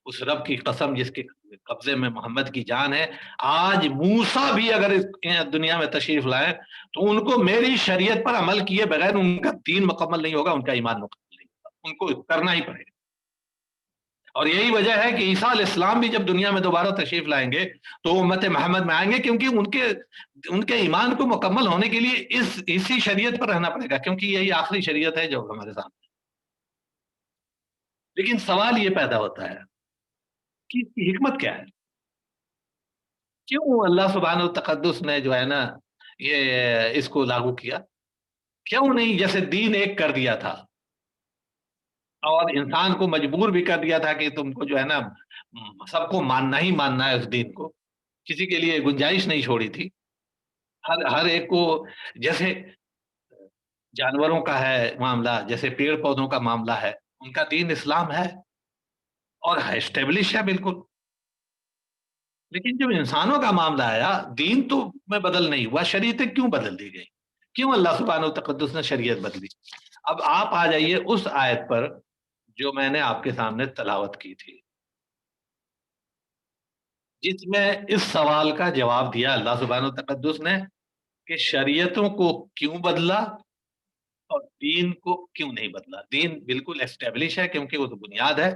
A: اس رب کی قسم جس کے قبضے میں محمد کی جان ہے، آج موسیٰ بھی اگر اس دنیا میں تشریف لائیں تو ان کو میری شریعت پر عمل کیے بغیر ان کا دین مکمل نہیں ہوگا، ان کا ایمان مکمل نہیں ہوگا، ان کو کرنا ہی پڑے گا. اور یہی وجہ ہے کہ عیسیٰ علیہ السلام بھی جب دنیا میں دوبارہ تشریف لائیں گے تو امت محمد میں آئیں گے، کیونکہ ان کے ایمان کو مکمل ہونے کے لیے اسی شریعت پر رہنا پڑے گا، کیونکہ یہی آخری شریعت ہے جو ہمارے سامنے. لیکن سوال یہ پیدا ہوتا ہے کہ اس کی حکمت کیا ہے؟ کیوں اللہ سبحانہ تقدس نے جو ہے نا یہ اس کو لاگو کیا؟ کیوں نہیں جیسے دین ایک کر دیا تھا اور انسان کو مجبور بھی کر دیا تھا کہ تم کو جو ہے نا سب کو ماننا ہی ماننا ہے اس دین کو، کسی کے لیے گنجائش نہیں چھوڑی تھی. ہر ہر ایک کو، جیسے جانوروں کا ہے معاملہ، جیسے پیڑ پودوں کا معاملہ ہے، ان کا دین اسلام ہے اور اسٹیبلش ہے بالکل. لیکن جب انسانوں کا معاملہ آیا، دین تو میں بدل نہیں ہوا، شریعتیں کیوں بدل دی گئی؟ کیوں اللہ سبحانہ و تقدس نے شریعت بدلی؟ اب آپ آ جائیے اس آیت پر جو میں نے آپ کے سامنے تلاوت کی تھی، جس میں اس سوال کا جواب دیا اللہ سبحانہ و تقدس نے کہ شریعتوں کو کیوں بدلا اور دین کو کیوں نہیں بدلا. دین بالکل اسٹیبلش ہے کیونکہ وہ تو بنیاد ہے،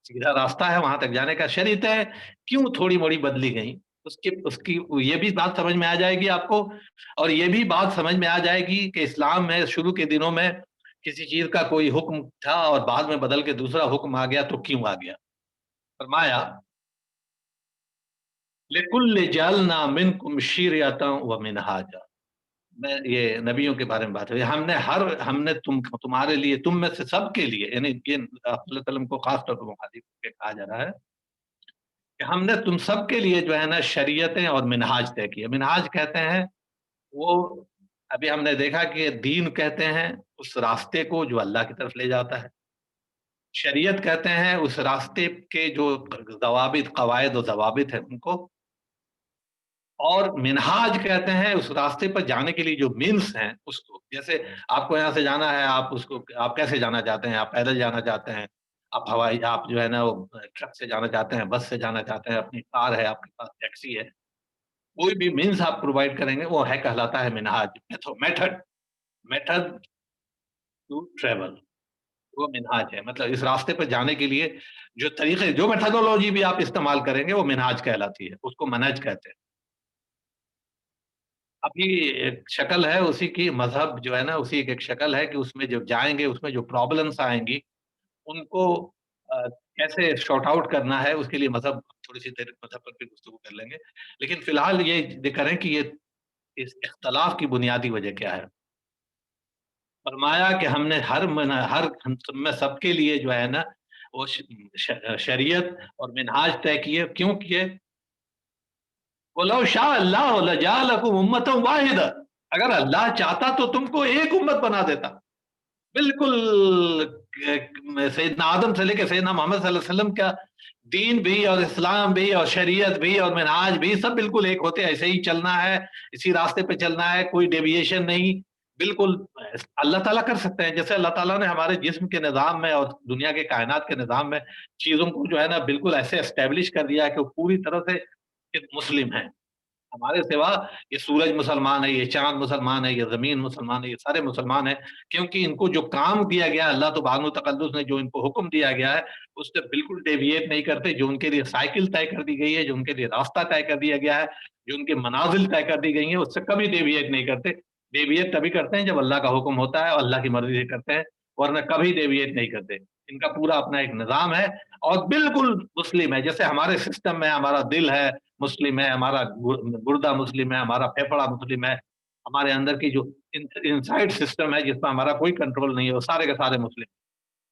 A: سیدھا راستہ ہے وہاں تک جانے کا. شریعتیں کیوں تھوڑی موڑی بدلی گئیں، اس کی یہ بھی بات سمجھ میں آ جائے گی آپ کو، اور یہ بھی بات سمجھ میں آ جائے گی کہ اسلام میں شروع کے دنوں میں کسی چیز کا کوئی حکم تھا اور بعد میں بدل کے دوسرا حکم آ گیا تو کیوں آ گیا. فرمایا لِكُلِّ جَعَلْنَا مِنْكُمْ شِرْعَةً وَمِنْهَاجًا. میں یہ نبیوں کے بارے میں بات ہے، ہم نے تمہارے لیے، تم میں سے سب کے لیے، یعنی یہ آپ صلی اللہ علیہ وسلم کو خاص طور پر مخاطب کے کہا جا رہا ہے کہ ہم نے تم سب کے لیے جو ہے نا شریعتیں اور منہاج طے کیے. منہاج کہتے ہیں وہ، ابھی ہم نے دیکھا کہ دین کہتے ہیں اس راستے کو جو اللہ کی طرف لے جاتا ہے، شریعت کہتے ہیں اس راستے کے جو ضوابط، قواعد و ضوابط ہیں ان کو، اور منہاج کہتے ہیں اس راستے پر جانے کے لیے جو مینس ہیں اس کو. جیسے آپ کو یہاں سے جانا ہے، آپ کیسے جانا چاہتے ہیں؟ آپ پیدل جانا چاہتے ہیں، آپ جو ہے نا وہ ٹرک سے جانا چاہتے ہیں، بس سے جانا چاہتے ہیں، اپنی کار ہے، آپ کے پاس ٹیکسی ہے، کوئی بھی مینس آپ پرووائڈ کریں گے وہ ہے کہلاتا ہے منہاج. میتھڈ ٹو ٹریول، وہ منہاج ہے. مطلب اس راستے پر جانے کے لیے جو طریقے، جو میتھڈولوجی بھی آپ استعمال کریں گے وہ منہاج کہلاتی ہے، اس کو منہج کہتے ہیں. ابھی ایک شکل ہے اسی کی، مذہب جو ہے نا اسی کی ایک شکل ہے کہ اس میں جب جائیں گے اس میں جو پرابلمس آئیں گی ان کو کیسے شارٹ آؤٹ کرنا ہے، اس کے لیے مذہب، تھوڑی سی دیر مذہب پر بھی گفتگو کر لیں گے. لیکن فی الحال یہ کریں کہ یہ اس اختلاف کی بنیادی وجہ کیا ہے. فرمایا کہ ہم نے ہر ہم میں سب کے لیے جو ہے نا وہ شریعت اور منہاج طے کیے. کیوں کیے؟ وَلَوْ شَاءَ اللَّهُ لَجَعَلَكُمْ أُمَّةً وَاحِدَةً. اگر اللہ چاہتا تو تم کو ایک امت بنا دیتا، بالکل. سیدنا آدم سے لے کے سیدنا محمد صلی اللہ علیہ وسلم کا دین بھی اور اسلام بھی اور شریعت بھی اور منہاج بھی سب بالکل ایک ہوتے، ایسے ہی چلنا ہے، اسی راستے پہ چلنا ہے، کوئی ڈیویشن نہیں. بالکل اللہ تعالیٰ کر سکتے ہیں، جیسے اللہ تعالیٰ نے ہمارے جسم کے نظام میں اور دنیا کے کائنات کے نظام میں چیزوں کو جو ہے نا بالکل ایسے اسٹیبلش کر دیا ہے کہ وہ پوری طرح سے مسلم ہیں. ہمارے سوا یہ سورج مسلمان ہے، یہ چاند مسلمان ہے، یہ زمین مسلمان ہے، یہ سارے مسلمان ہیں، کیونکہ ان کو جو کام دیا گیا ہے اللہ سبحانہ و تقدس نے جو ان کو حکم دیا گیا ہے اس سے بالکل ڈیویٹ نہیں کرتے. جو ان کے لیے سائیکل طے کر دی گئی ہے، جو ان کے لیے راستہ طے کر دیا گیا ہے، جو ان کے منازل طے کر دی گئی ہیں، اس سے کبھی ڈیویٹ نہیں کرتے. ڈیویٹ تبھی کرتے ہیں جب اللہ کا حکم ہوتا ہے اور اللہ کی مرضی سے کرتے ہیں. वरना कभी डेविएट नहीं करते। इनका पूरा अपना एक निज़ाम है और बिल्कुल मुस्लिम है। जैसे हमारे सिस्टम में हमारा दिल है, मुस्लिम है, हमारा गुर्दा मुस्लिम है, हमारा फेफड़ा मुस्लिम है, हमारे अंदर की जो इनसाइड सिस्टम है जिसमें हमारा कोई कंट्रोल नहीं है, वो सारे के सारे मुस्लिम।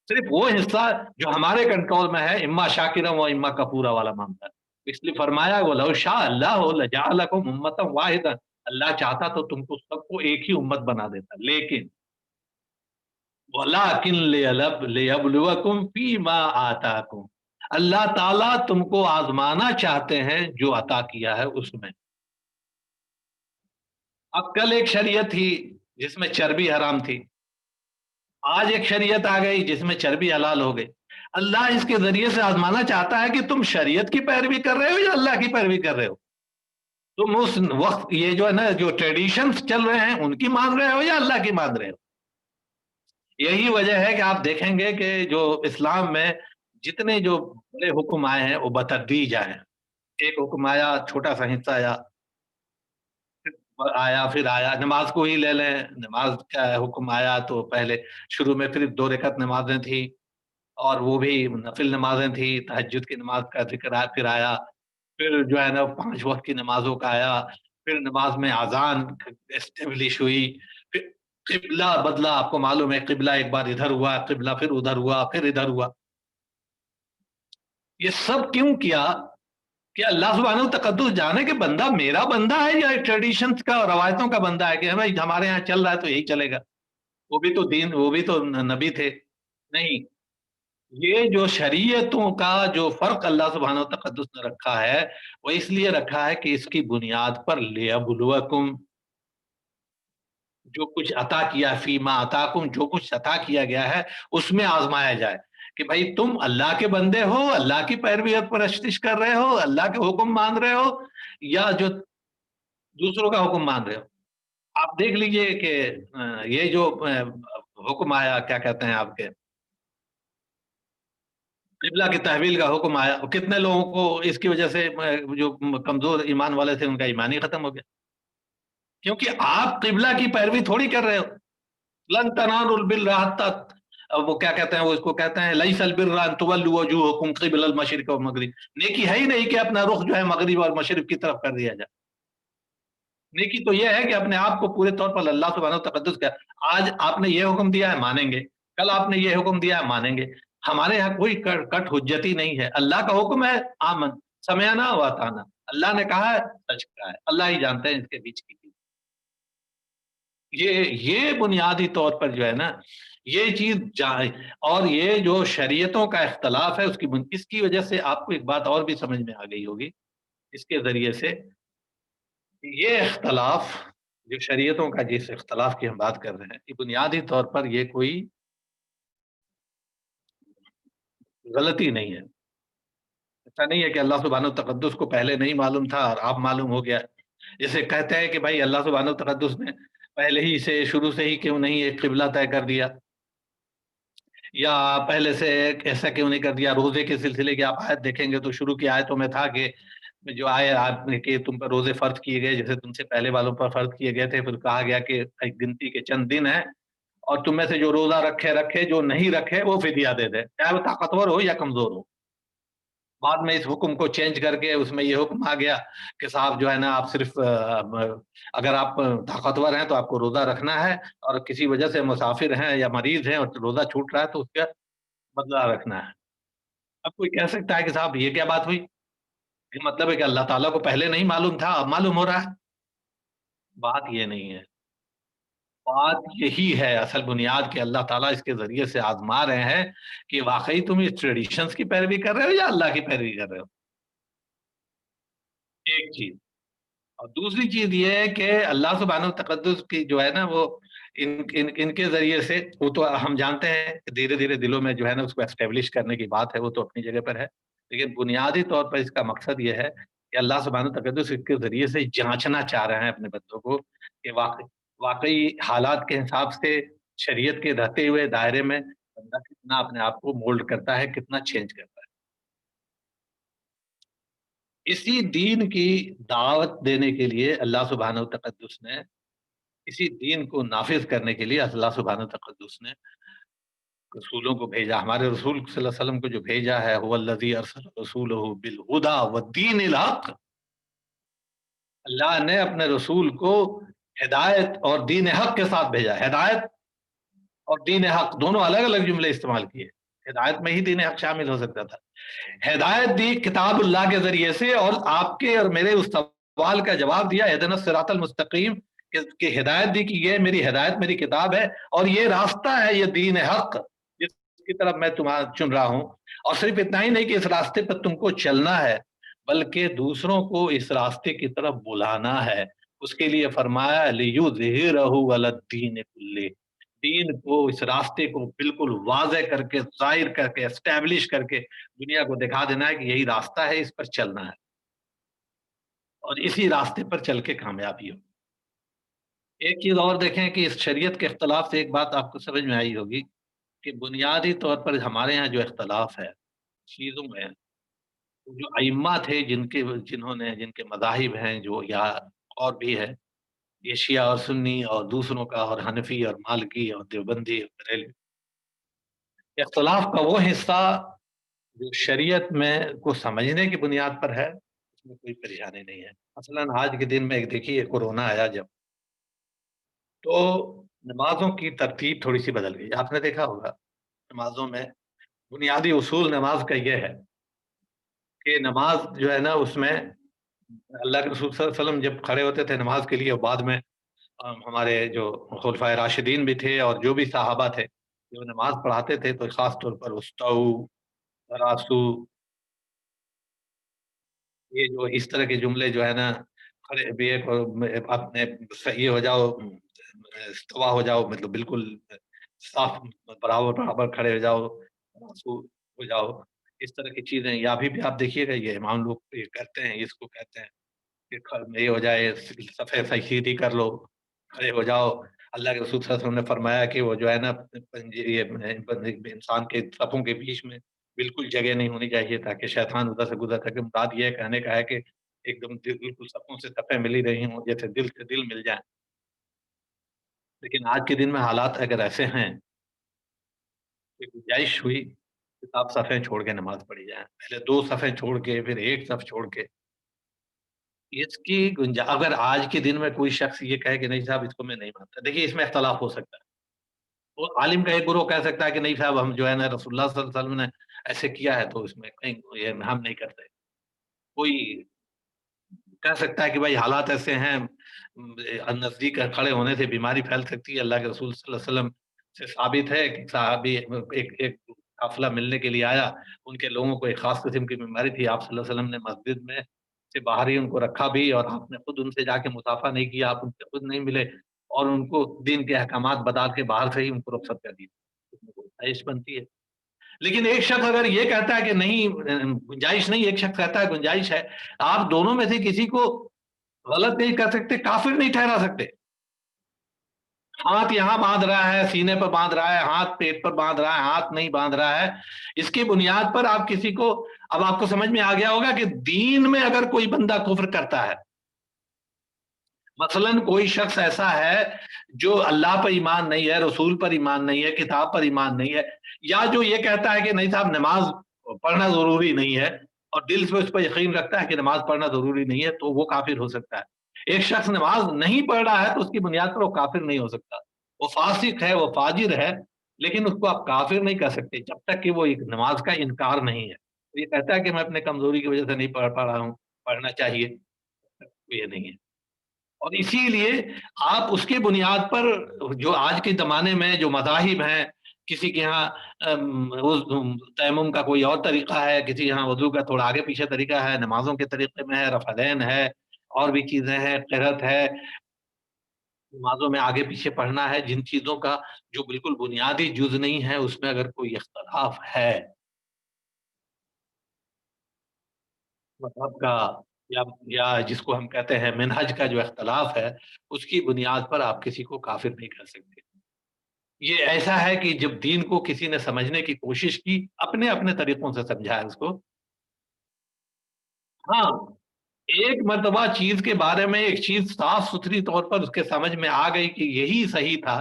A: सिर्फ वो हिस्सा जो हमारे कंट्रोल में है, इम्मा शाकिरा व इम्मा कफूरा वाला मामला है। इसलिए फरमाया वलौ शाअ अल्लाहु लजअलकुम उम्मतन वाहिदा, अल्लाह चाहता तो तुमको सबको एक ही उम्मत बना देता। लेकिन वलाकिन लियब्लुवकुम फीमा आताकुम, अल्लाह ताला तुमको आजमाना चाहते हैं जो अता किया है उसमें। अब कल एक शरीयत थी जिसमें चर्बी हराम थी, आज एक शरीयत आ गई जिसमें चर्बी हलाल हो गई। अल्लाह इसके जरिए से आजमाना चाहता है कि तुम शरीयत की पैरवी कर रहे हो या अल्लाह की पैरवी कर रहे हो। तुम उस वक्त ये जो है ना, जो ट्रेडिशंस चल रहे हैं उनकी मान रहे हो या अल्लाह की मान रहे हो। यही वजह है कि आप देखेंगे कि जो इस्लाम में जितने जो बड़े हुक्म आए हैं वो बतदरीज आए हैं। एक हुक्म आया, छोटा सा हिस्सा आया, फिर आया नमाज को ही ले लें, नमाज का हुक्म आया तो पहले शुरू में सिर्फ 2 रकअत नमाजें थी और वो भी नफिल नमाजें थी, तहज्जुद की नमाज का ज़िक्र फिर आया, फिर जो है ना 5 वक़्त की नमाज़ों का आया, फिर नमाज में अज़ान एस्टेब्लिश हुई, फिर क़िबला बदला। आपको मालूम है क़िबला एक बार इधर हुआ, क़िबला फिर उधर हुआ, फिर इधर हुआ। ये सब क्यों किया? कि अल्लाह सुब्हानहू तक़द्दुस जाने कि बंदा मेरा बंदा है या ट्रेडिशंस का और रवायतों का बंदा है कि भाई हमारे यहाँ चल रहा है तो यही चलेगा। वो भी तो दीन, वो भी तो नबी थे। नहीं, ये जो शरीयतों का जो फ़र्क अल्लाह सुब्हानहू तक़द्दुस ने रखा है, वो इसलिए रखा है कि इसकी बुनियाद पर लियब्लुवकुम, जो कुछ अता किया, फ़ीमा अताकुम, जो कुछ अता किया गया है, उसमें आज़माया जाए कि भाई तुम अल्लाह के बंदे हो, अल्लाह की पैरवी और परस्तिश कर रहे हो, अल्लाह के हुक्म मान रहे हो या जो दूसरों का हुक्म मान रहे हो। आप देख लीजिए कि ये जो हुक्म आया, क्या कहते हैं आपके, किबला की तहवील का हुक्म आया, और कितने लोगों को इसकी वजह से जो कमज़ोर ईमान वाले थे उनका ईमान ही खत्म हो गया। क्योंकि आप किबला की पैरवी थोड़ी कर रहे हो। लन तनालुल बिर्रा हत्ता, वो क्या कहते हैं, वो इसको कहते हैं लैसल बिर्रा अन तुवल्लु वजूहकुम क़िबलल मशरिक़ व मग़रिब। नेकी है ही नहीं कि अपना रुख जो है मग़रिब और मशरिक़ की तरफ कर दिया जाए। नेकी तो ये है कि अपने आप को पूरे तौर पर अल्लाह सुब्हानहू तक़द्दुस का, आज आपने ये हुक्म दिया है मानेंगे, कल आपने ये हुक्म दिया है मानेंगे। हमारे यहाँ कोई कट हुज्जती नहीं है। अल्लाह का हुक्म है आमन, समयना व अताना। अल्लाह ने कहा है, सच कहा है। अल्लाह ही जानते हैं इसके बीच की चीज़। ये बुनियादी तौर पर जो है ना, ये चीज़ जाए। और ये जो शरीयतों का इख्तलाफ है इसकी वजह से आपको एक बात और भी समझ में आ गई होगी, इसके ज़रिए से, ये इख्तलाफ जो शरीयतों का, जिस इख्तलाफ की हम बात कर रहे हैं, ये बुनियादी तौर पर ये कोई गलती नहीं है। ऐसा नहीं है कि अल्लाह सुब्हानहू तक़द्दुस को पहले नहीं मालूम था और अब मालूम हो गया। जैसे कहते हैं कि भाई अल्लाह सुब्हानहू तक़द्दुस ने पहले ही से शुरू से ही क्यों नहीं एक क़िबला तय कर दिया, या पहले से ऐसा क्यों नहीं कर दिया। रोज़े के सिलसिले की आप आयत देखेंगे तो शुरू की आयतों में था कि जो आए आपने कि तुम पर रोज़े फ़र्ज़ किए गए जैसे तुमसे पहले वालों पर फ़र्ज़ किए गए थे। फिर कहा गया कि एक गिनती के चंद दिन हैं और तुम में से जो रोज़ा रखे, रखे, जो नहीं रखे वो फ़िदिया दे दे, चाहे वो ताकतवर हो या कमज़ोर हो। बाद में इस हुक्म को चेंज करके उसमें ये हुक्म आ गया कि साहब जो है ना, आप सिर्फ़ अगर आप ताकतवर हैं तो आपको रोज़ा रखना है, और किसी वजह से मुसाफ़िर हैं या मरीज़ हैं और रोज़ा छूट रहा है तो उसका बदला रखना है। अब कोई कह सकता है कि साहब ये क्या बात हुई? ये मतलब है कि अल्लाह ताला को पहले नहीं मालूम था, अब मालूम हो रहा है? बात ये नहीं है। बात यही है असल बुनियाद कि अल्लाह ताला इसके ज़रिए से आज़मा रहे हैं कि वाक़ई तुम इस ट्रेडिशंस की पैरवी कर रहे हो या अल्लाह की पैरवी कर रहे हो? एक चीज़। और दूसरी चीज़ ये है कि अल्लाह सुब्हानहू तक़द्दुस की जो है ना, वो इनके ज़रिए से, वो तो हम जानते हैं कि धीरे-धीरे दिलों में जो है ना उसको एस्टेब्लिश करने की बात है, वो तो अपनी जगह पर है। लेकिन बुनियादी तौर पर इसका मकसद ये है कि अल्लाह सुब्हानहू तक़द्दुस इसके ज़रिए से जाँचना चाह रहे हैं अपने बंदों को कि वाक़ई हालात के हिसाब से शरीयत के रहते हुए दायरे में बंदा कितना अपने आप को मोल्ड करता है, कितना चेंज करता है। इसी दीन की दावत देने के लिए अल्लाह सुब्हानहू तक़द्दुस ने, इसी दीन को नाफ़िज़ करने के लिए अल्लाह सुब्हानहू तक़द्दुस ने रसूलों को भेजा, हमारे रसूल सल्लल्लाहु अलैहि वसल्लम को जो भेजा है, हुवल्लज़ी अरसल रसूलहु बिल हुदा व दीनिल हक़, अल्लाह ने अपने रसूल को हिदायत और दीन हक के साथ भेजा। हिदायत और दीन हक दोनों अलग अलग जुमले इस्तेमाल किए। हिदायत में ही दीन हक शामिल हो सकता था। हिदायत दी किताबुल्लाह के जरिए से, और आपके और मेरे उस सवाल का जवाब दिया इहदिनस सिरातल मुस्तकीम, कि हिदायत दी कि ये मेरी हिदायत मेरी किताब है और ये रास्ता है, ये दीन हक जिसकी तरफ मैं तुम्हारा चुन रहा हूं। और सिर्फ इतना ही नहीं कि इस रास्ते पर तुमको चलना है, बल्कि दूसरों को इस रास्ते की तरफ बुलाना है। उसके लिए फरमाया लियुज़हिरहु अलद्दीन कुल्ली, दीन को, इस रास्ते को बिल्कुल वाज़ेह करके, ज़ाहिर करके, एस्टैब्लिश करके दुनिया को दिखा देना है कि यही रास्ता है, इस पर चलना है और इसी रास्ते पर चल के कामयाबी हो। एक चीज़ और देखें कि इस शरीयत के इख्तिलाफ से एक बात आपको समझ में आई होगी कि बुनियादी तौर पर हमारे यहाँ जो इख्तिलाफ है चीज़ों में, जो अइम्मा थे जिन्होंने जिनके मज़ाहिब हैं जो, या और भी है, ये शिया और सुन्नी और दूसरों का, और हनफी और मालिकी और देवबंदी और बरेलवी, इख्तिलाफ का वो हिस्सा जो शरीयत में को समझने की बुनियाद पर है, उसमें कोई परेशानी नहीं है। मसलन आज के दिन में एक देखिए, कोरोना आया जब, तो नमाज़ों की तरतीब थोड़ी-सी बदल गई। आपने देखा होगा नमाज़ों में बुनियादी उसूल नमाज का ये है कि नमाज जो है ना, उसमें अल्लाह के रसूल सल्लल्लाहु अलैहि वसल्लम जब खड़े होते थे नमाज के लिए, और बाद में हमारे जो खुलफाए राशिदीन भी थे और जो भी सहाबा थे, जो नमाज पढ़ाते थे तो खास तौर पर उस्ताऊ, तरासू, ये जो इस तरह के जुमले जो है ना, खड़े भी एक अपने सही हो जाओ, इस्तिवा हो जाओ, मतलब बिल्कुल साफ, बराबर बराबर खड़े हो जाओ, तरासू हो जाओ, इस तरह की चीजें। या भी आप देखिएगा, ये इमाम लोग ये करते हैं, इसको कहते हैं कि ये हो जाए, सफ़े सही सीधी कर लो, खड़े हो जाओ। अल्लाह के रसूल सल्लल्लाहु अलैहि वसल्लम ने फरमाया कि वो जो है ना, ये इंसान के सफ़ों के बीच में बिल्कुल जगह नहीं होनी चाहिए ताकि शैतान उधर से गुज़र सके। मुराद ये कहने का है कि एकदम बिल्कुल सफ़ों से सफ़े मिल ही रही हों, जैसे दिल से दिल मिल जाएँ। लेकिन आज के दिन में हालात अगर ऐसे हैं कि गुंजाइश हुई कि आप सफ़ें छोड़ के नमाज़ पढ़ी जाए। पहले 2 सफ़ें छोड़ के, फिर 1 सफ़ छोड़ के। इसकी अगर आज के दिन में कोई शख्स ये कहे कि नहीं साहब इसको मैं नहीं मानता, देखिए इसमें इख्तलाफ हो सकता है। तो आलिम का एक गिरोह कह सकता है कि नहीं साहब, हम जो है ना रसूलुल्लाह सल्लल्लाहु अलैहि वसल्लम ने ऐसे किया है तो इसमें कहीं ये हम नहीं करते। कोई कह सकता है कि भाई हालात ऐसे हैं, नज़दीक खड़े होने से बीमारी फैल सकती है। अल्लाह के रसूल सल्लल्लाहु अलैहि वसल्लम से साबित है कि साहबी एक एक काफ़िला मिलने के लिए आया, उनके लोगों को एक ख़ास किस्म की बीमारी थी। आप सल्लल्लाहु अलैहि वसल्लम ने मस्जिद में से बाहर ही उनको रखा भी, और आपने खुद उनसे जाके मुसाफ़ा नहीं किया, आप उनसे खुद नहीं मिले और उनको दीन के अहकामात बता के बाहर से ही उनको रुख़्सत कर दी। इसमें कोई गुंजाइश बनती है। लेकिन एक शख्स अगर ये कहता है कि नहीं, गुंजाइश नहीं, एक शख्स कहता है गुंजाइश है, आप दोनों में से किसी को गलत नहीं कर सकते, काफ़िर नहीं ठहरा सकते। हाथ यहाँ बाँध रहा है, सीने पर बाँध रहा है, हाथ पेट पर बाँध रहा है, हाथ नहीं बाँध रहा है। इसकी बुनियाद पर आप किसी को, अब आपको समझ में आ गया होगा कि दीन में अगर कोई बंदा कुफ़्र करता है, मसलन कोई शख्स ऐसा है जो अल्लाह पर ईमान नहीं है, रसूल पर ईमान नहीं है, किताब पर ईमान नहीं है, या जो ये कहता है कि नहीं साहब नमाज़ पढ़ना ज़रूरी नहीं है और दिल से उस पर यकीन रखता है कि नमाज़ पढ़ना ज़रूरी नहीं है, तो वो काफ़िर हो सकता है। एक शख्स नमाज़ नहीं पढ़ रहा है तो उसकी बुनियाद पर वो काफ़िर नहीं हो सकता। वो फासिक है, वो फाजिर है, लेकिन उसको आप काफ़िर नहीं कह सकते जब तक कि वो एक नमाज़ का इनकार नहीं है। तो ये कहता है कि मैं अपने कमज़ोरी की वज़ह से नहीं पढ़ पा रहा हूँ, पढ़ना चाहिए, तो ये नहीं है। और इसीलिए आप उसकी बुनियाद पर, जो आज के ज़माने में जो मज़ाहिब हैं, किसी के यहाँ तयम्मुम का कोई और तरीक़ा है, किसी के यहाँ वज़ू का थोड़ा आगे-पीछे तरीक़ा है, नमाज़ों के तरीक़े में है, रफ़अदैन है, और भी चीज़ें हैं, क़िरात है, नमाज़ों में आगे-पीछे पढ़ना है, जिन चीज़ों का जो बिल्कुल बुनियादी जुज़ नहीं है, उसमें अगर कोई इख्तिलाफ़ है, मज़हब का, या जिसको हम कहते हैं मिनहज का जो इख्तिलाफ़ है, उसकी बुनियाद पर आप किसी को काफ़िर नहीं कह सकते। ये ऐसा है कि जब दीन को किसी ने समझने की कोशिश की, अपने-अपने तरीकों से समझा है उसको। हाँ, एक मर्तबा चीज़ के बारे में एक चीज़ साफ-सुथरी तौर पर उसके समझ में आ गई कि यही सही था,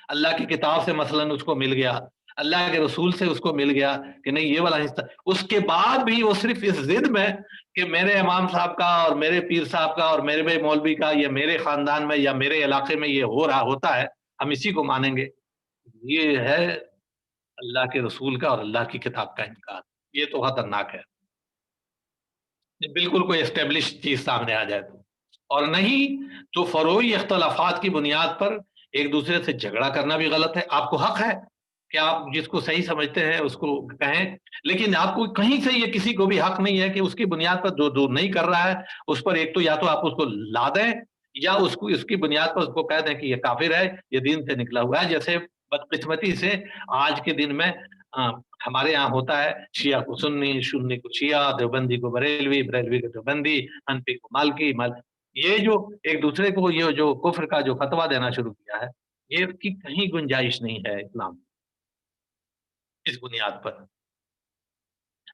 A: अल्लाह की किताब से मसलन उसको मिल गया, अल्लाह के रसूल से उसको मिल गया कि नहीं ये वाला हिस्सा, उसके बाद भी वो सिर्फ इस जिद में कि मेरे इमाम साहब का और मेरे पीर साहब का और मेरे भाई मौलवी का या मेरे खानदान में या मेरे इलाके में ये हो रहा होता है, हम इसी को मानेंगे। ये है अल्लाह के रसूल का और अल्लाह की किताब का इनकार। ये तो खतरनाक है। बिल्कुल कोई एस्टेब्लिश चीज़ सामने आ जाए तो। और नहीं तो फ़रोई इख्तिलाफ़ात की बुनियाद पर एक-दूसरे से झगड़ा करना भी गलत है। आपको हक है कि आप जिसको सही समझते हैं उसको कहें, लेकिन आपको कहीं से ये किसी को भी हक नहीं है कि उसकी बुनियाद पर जो नहीं कर रहा है, उस पर एक तो या तो आप उसको ला दें या उसको इसकी बुनियाद पर उसको कह दें कि ये काफ़िर है, ये दीन से निकला हुआ है। जैसे बदकिस्मती से आज के दिन में अ, हमारे यहाँ होता है शिया को सुन्नी, सुन्नी को शिया, देवबंदी को बरेलवी, बरेलवी को देवबंदी, हनफी को मालकी, ये जो एक दूसरे को ये जो कुफ्र का जो फतवा देना शुरू किया है, ये की कहीं गुंजाइश नहीं है इस्लाम में, इस बुनियाद पर।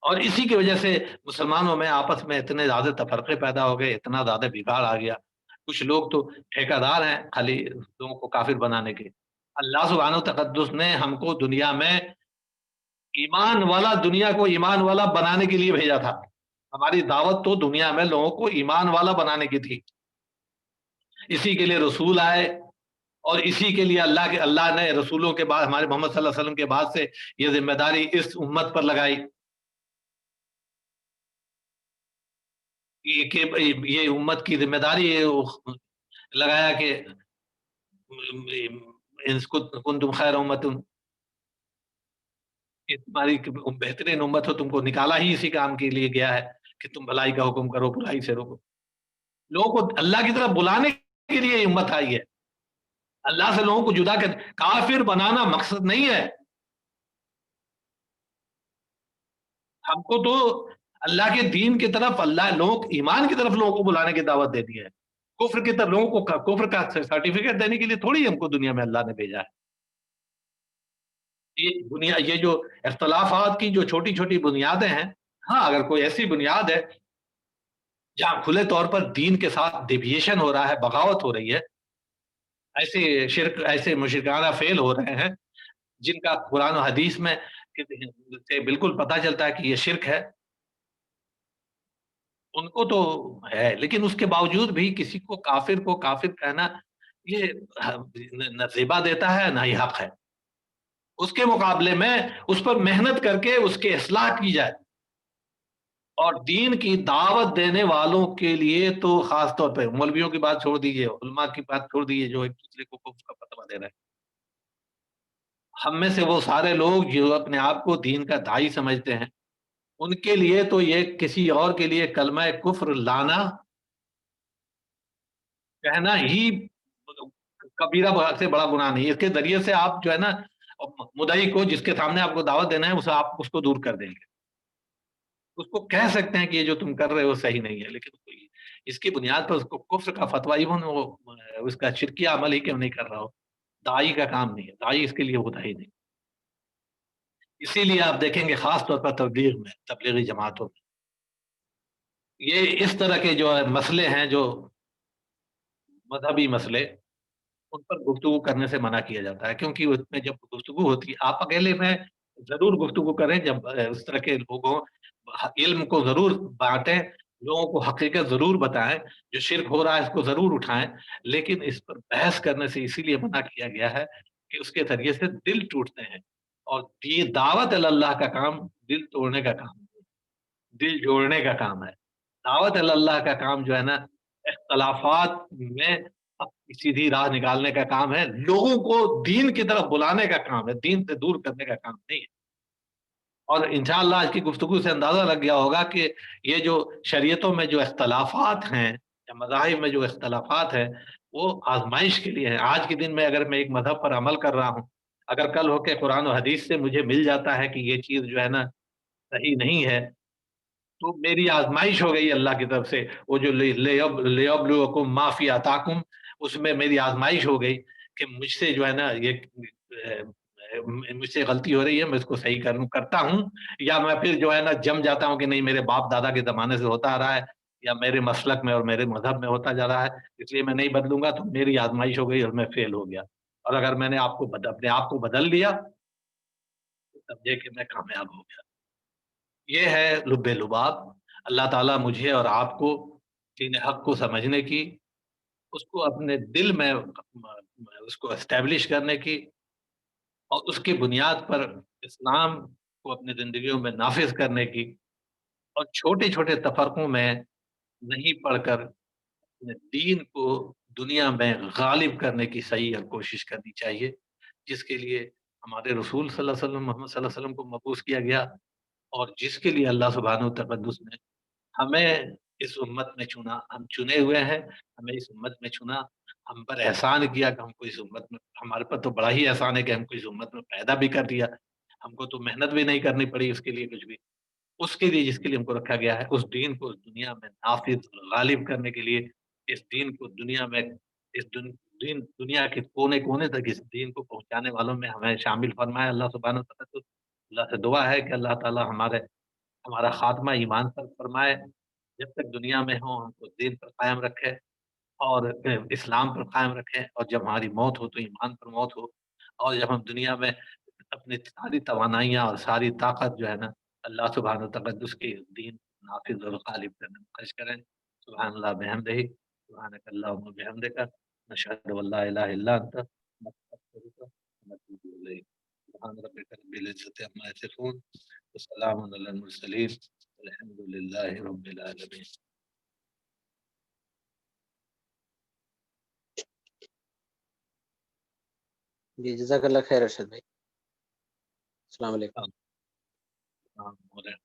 A: और इसी की वजह से मुसलमानों में आपस में इतने ज़्यादा तफ़रक़े पैदा हो गए, इतना ज़्यादा बिगाड़ आ गया। कुछ लोग तो ठेकेदार हैं खाली लोगों को काफ़िर बनाने के। अल्लाह सुब्हानहू तक़द्दुस ने हमको दुनिया में दुनिया को ईमान वाला बनाने के लिए भेजा था। हमारी दावत तो दुनिया में लोगों को ईमान वाला बनाने की थी। इसी के लिए रसूल आए और इसी के लिए अल्लाह ने रसूलों के बाद हमारे मोहम्मद सल्लल्लाहु अलैहि वसल्लम के बाद से ये ज़िम्मेदारी इस उम्मत पर लगाई कि ये उम्मत की ज़िम्मेदारी लगाया कि इसको कुंतुम खैर उम्मतुन, कि तुम्हारी बेहतरीन उम्मत हो, तुमको निकाला ही इसी काम के लिए गया है कि तुम भलाई का हुक्म करो, बुराई से रोको। लोगों को अल्लाह की तरफ बुलाने के लिए ये उम्मत आई है। अल्लाह से लोगों को जुदा कर काफ़िर बनाना मकसद नहीं है। हमको तो अल्लाह के दीन की तरफ अल्लाह लोग ईमान की तरफ लोगों को बुलाने की दावत दे दी है। कुफ्र की तरफ लोगों को कुफ्र का सर्टिफिकेट देने के लिए थोड़ी हमको दुनिया में अल्लाह ने भेजा है। ये जो इख्तिलाफात की जो छोटी-छोटी बुनियादें हैं, हाँ, अगर कोई ऐसी बुनियाद है जहाँ खुले तौर पर दीन के साथ डेविएशन हो रहा है, बगावत हो रही है, ऐसे मुशरिकाना फ़ेल हो रहे हैं, जिनका कुरान और हदीस में से बिल्कुल पता चलता है कि ये शिर्क है, उनको तो है, लेकिन उसके बावजूद भी किसी को काफ़िर कहना ये ह न ज़ेबा देता है, ना ही हक है। उसके मुकाबले में उस पर मेहनत करके उसकी इस्लाह की जाए और दीन की दावत देने वालों के लिए तो ख़ास तौर पे मौलवियों की बात छोड़ दीजिए, उलमा की बात छोड़ दीजिए जो एक-दूसरे को कुफ़्र का फ़तवा दे रहे हैं। हम में से वो सारे लोग जो अपने आप को दीन का दाई समझते हैं, उनके लिए तो ये किसी और के लिए कलमा कुफ़्र लाना, कहना ही कबीरा से बड़ा गुनाह नहीं है। इसके ज़रिए से आप जो है ना मुद्दई को जिसके सामने आपको दावत देना है उसे आप उसको दूर कर देंगे। उसको कह सकते हैं कि ये जो तुम कर रहे हो सही नहीं है, लेकिन कोई इसकी बुनियाद पर उसको कुफ्र का फतवा इवन वो उसका शिरकिया अमल ही क्यों नहीं कर रहा हो, दाई का काम नहीं है, दाई इसके लिए होता ही नहीं। इसीलिए आप देखेंगे खास तौर पर तबलीग में, तबलीगी जमातों में, ये इस तरह के जो है मसले हैं जो मज़हबी मसले, उन पर गुफ्तगू करने से मना किया जाता है क्योंकि उसमें जब गुफ्तगू होती है आप अकेले में ज़रूर गुफ्तगू करें जब उस तरह के लोगों इल्म को ज़रूर बाँटें, लोगों को हकीकत ज़रूर बताएँ, जो शिर्क हो रहा है इसको ज़रूर उठाएँ, लेकिन इस पर बहस करने से इसीलिए मना किया गया है कि उसके ज़रिए से दिल टूटते हैं और ये दावत अल्लाह का काम दिल तोड़ने का काम नहीं, दिल जोड़ने का काम है। दावत अल्लाह का काम जो है ना, इख्तिलाफ़ात में सीधी राह निकालने का काम है, लोगों को दीन की तरफ बुलाने का काम है, दीन से दूर करने का काम नहीं है। और इंशाअल्लाह आज की गुफ्तगू से अंदाज़ा लग गया होगा कि ये जो शरीयतों में जो इख्तिलाफ़ात हैं या मज़ाहिब में जो इख्तिलाफ़ात हैं, वो आज़माइश के लिए हैं। आज के दिन में अगर मैं एक मज़हब पर अमल कर रहा हूँ, अगर कल हो के कुरान और हदीस से मुझे मिल जाता है कि ये चीज़ जो है ना सही नहीं है, तो मेरी आज़माइश हो गई अल्लाह की तरफ से। वो जो लियब्लुवकुम मा फ़ी अताकुम, उसमें मेरी आज़माइश हो गई कि मुझसे जो है ना ये मुझसे गलती हो रही है, मैं इसको सही करता हूँ या मैं फिर जो है ना जम जाता हूँ कि नहीं मेरे बाप-दादा के ज़माने से होता आ रहा है या मेरे मसलक में और मेरे मज़हब में होता जा रहा है, इसलिए मैं नहीं बदलूँगा, तो मेरी आज़माइश हो गई और मैं फ़ेल हो गया। और अगर मैंने अपने आप को बदल लिया समझे कि मैं कामयाब हो गया। ये है लुब्बे लुबाब। अल्लाह ताला मुझे और आपको दीन हक को समझने की, उसको अपने दिल में उसको एस्टेब्लिश करने की और उसकी बुनियाद पर इस्लाम को अपनी ज़िंदगियों में नाफ़िज़ करने की और छोटे-छोटे तफ़रक़ों में नहीं पढ़कर अपने दीन को दुनिया में गालिब करने की सही कोशिश करनी चाहिए, जिसके लिए हमारे रसूल सल्लल्लाहु अलैहि वसल्लम मोहम्मद सल्लल्लाहु अलैहि वसल्लम को मबूस किया गया और जिसके लिए अल्लाह सुब्हानहू तक़द्दुस ने हमें इस उम्मत में चुना। हम चुने हुए हैं, हमें इस उम्मत में चुना, हम पर एहसान किया कि हमको इस उम्मत में, हमारे पर तो बड़ा ही एहसान है कि हमको इस उम्मत में पैदा भी कर दिया। हमको तो मेहनत भी नहीं करनी पड़ी उसके लिए कुछ भी। उसके लिए जिसके लिए हमको रखा गया है, उस दीन को इस दुनिया में नाफ़िज़ गालिब करने के लिए, इस दीन को दुनिया में, इस दीन दुनिया के कोने-कोने तक इस दीन को पहुँचाने वालों में हमें शामिल फरमाए अल्लाह सुब्हानहू तक़द्दुस। अल्लाह से दुआ है कि अल्लाह ताला हमारा ख़ात्मा ईमान पर फरमाए। जब तक दुनिया में हों हमको दीन पर कायम रखे और इस्लाम पर कायम रखे और जब हमारी मौत हो तो ईमान पर मौत हो और जब हम दुनिया में अपनी सारी तवानाइयाँ और सारी ताकत जो है ना, अल्लाह सुब्हानहू तक़द्दुस के दीन नाफ़िज़ और ग़ालिब करने में खर्च करें। सुब्हानल्लाह बिहम्दिही, सुब्हानक अल्लाहुम्मा बिहम्दिका, नशहदु अल्ला इलाहा इल्ला अंता, नस्तगफिरुका व नतूबु इलैक। सुब्हान रब्बिका रब्बिल इज़्ज़ति अम्मा यसिफ़ून, व सलामुन अलल मुरसलीन, वल्हम्दुलिल्लाहि रब्बिल आलमीन।
B: जी, जज़ाकल्लाह खैर अरशद भाई। अस्सलाम वालेकुम।
A: हाँ, हाँ, हो रहा है।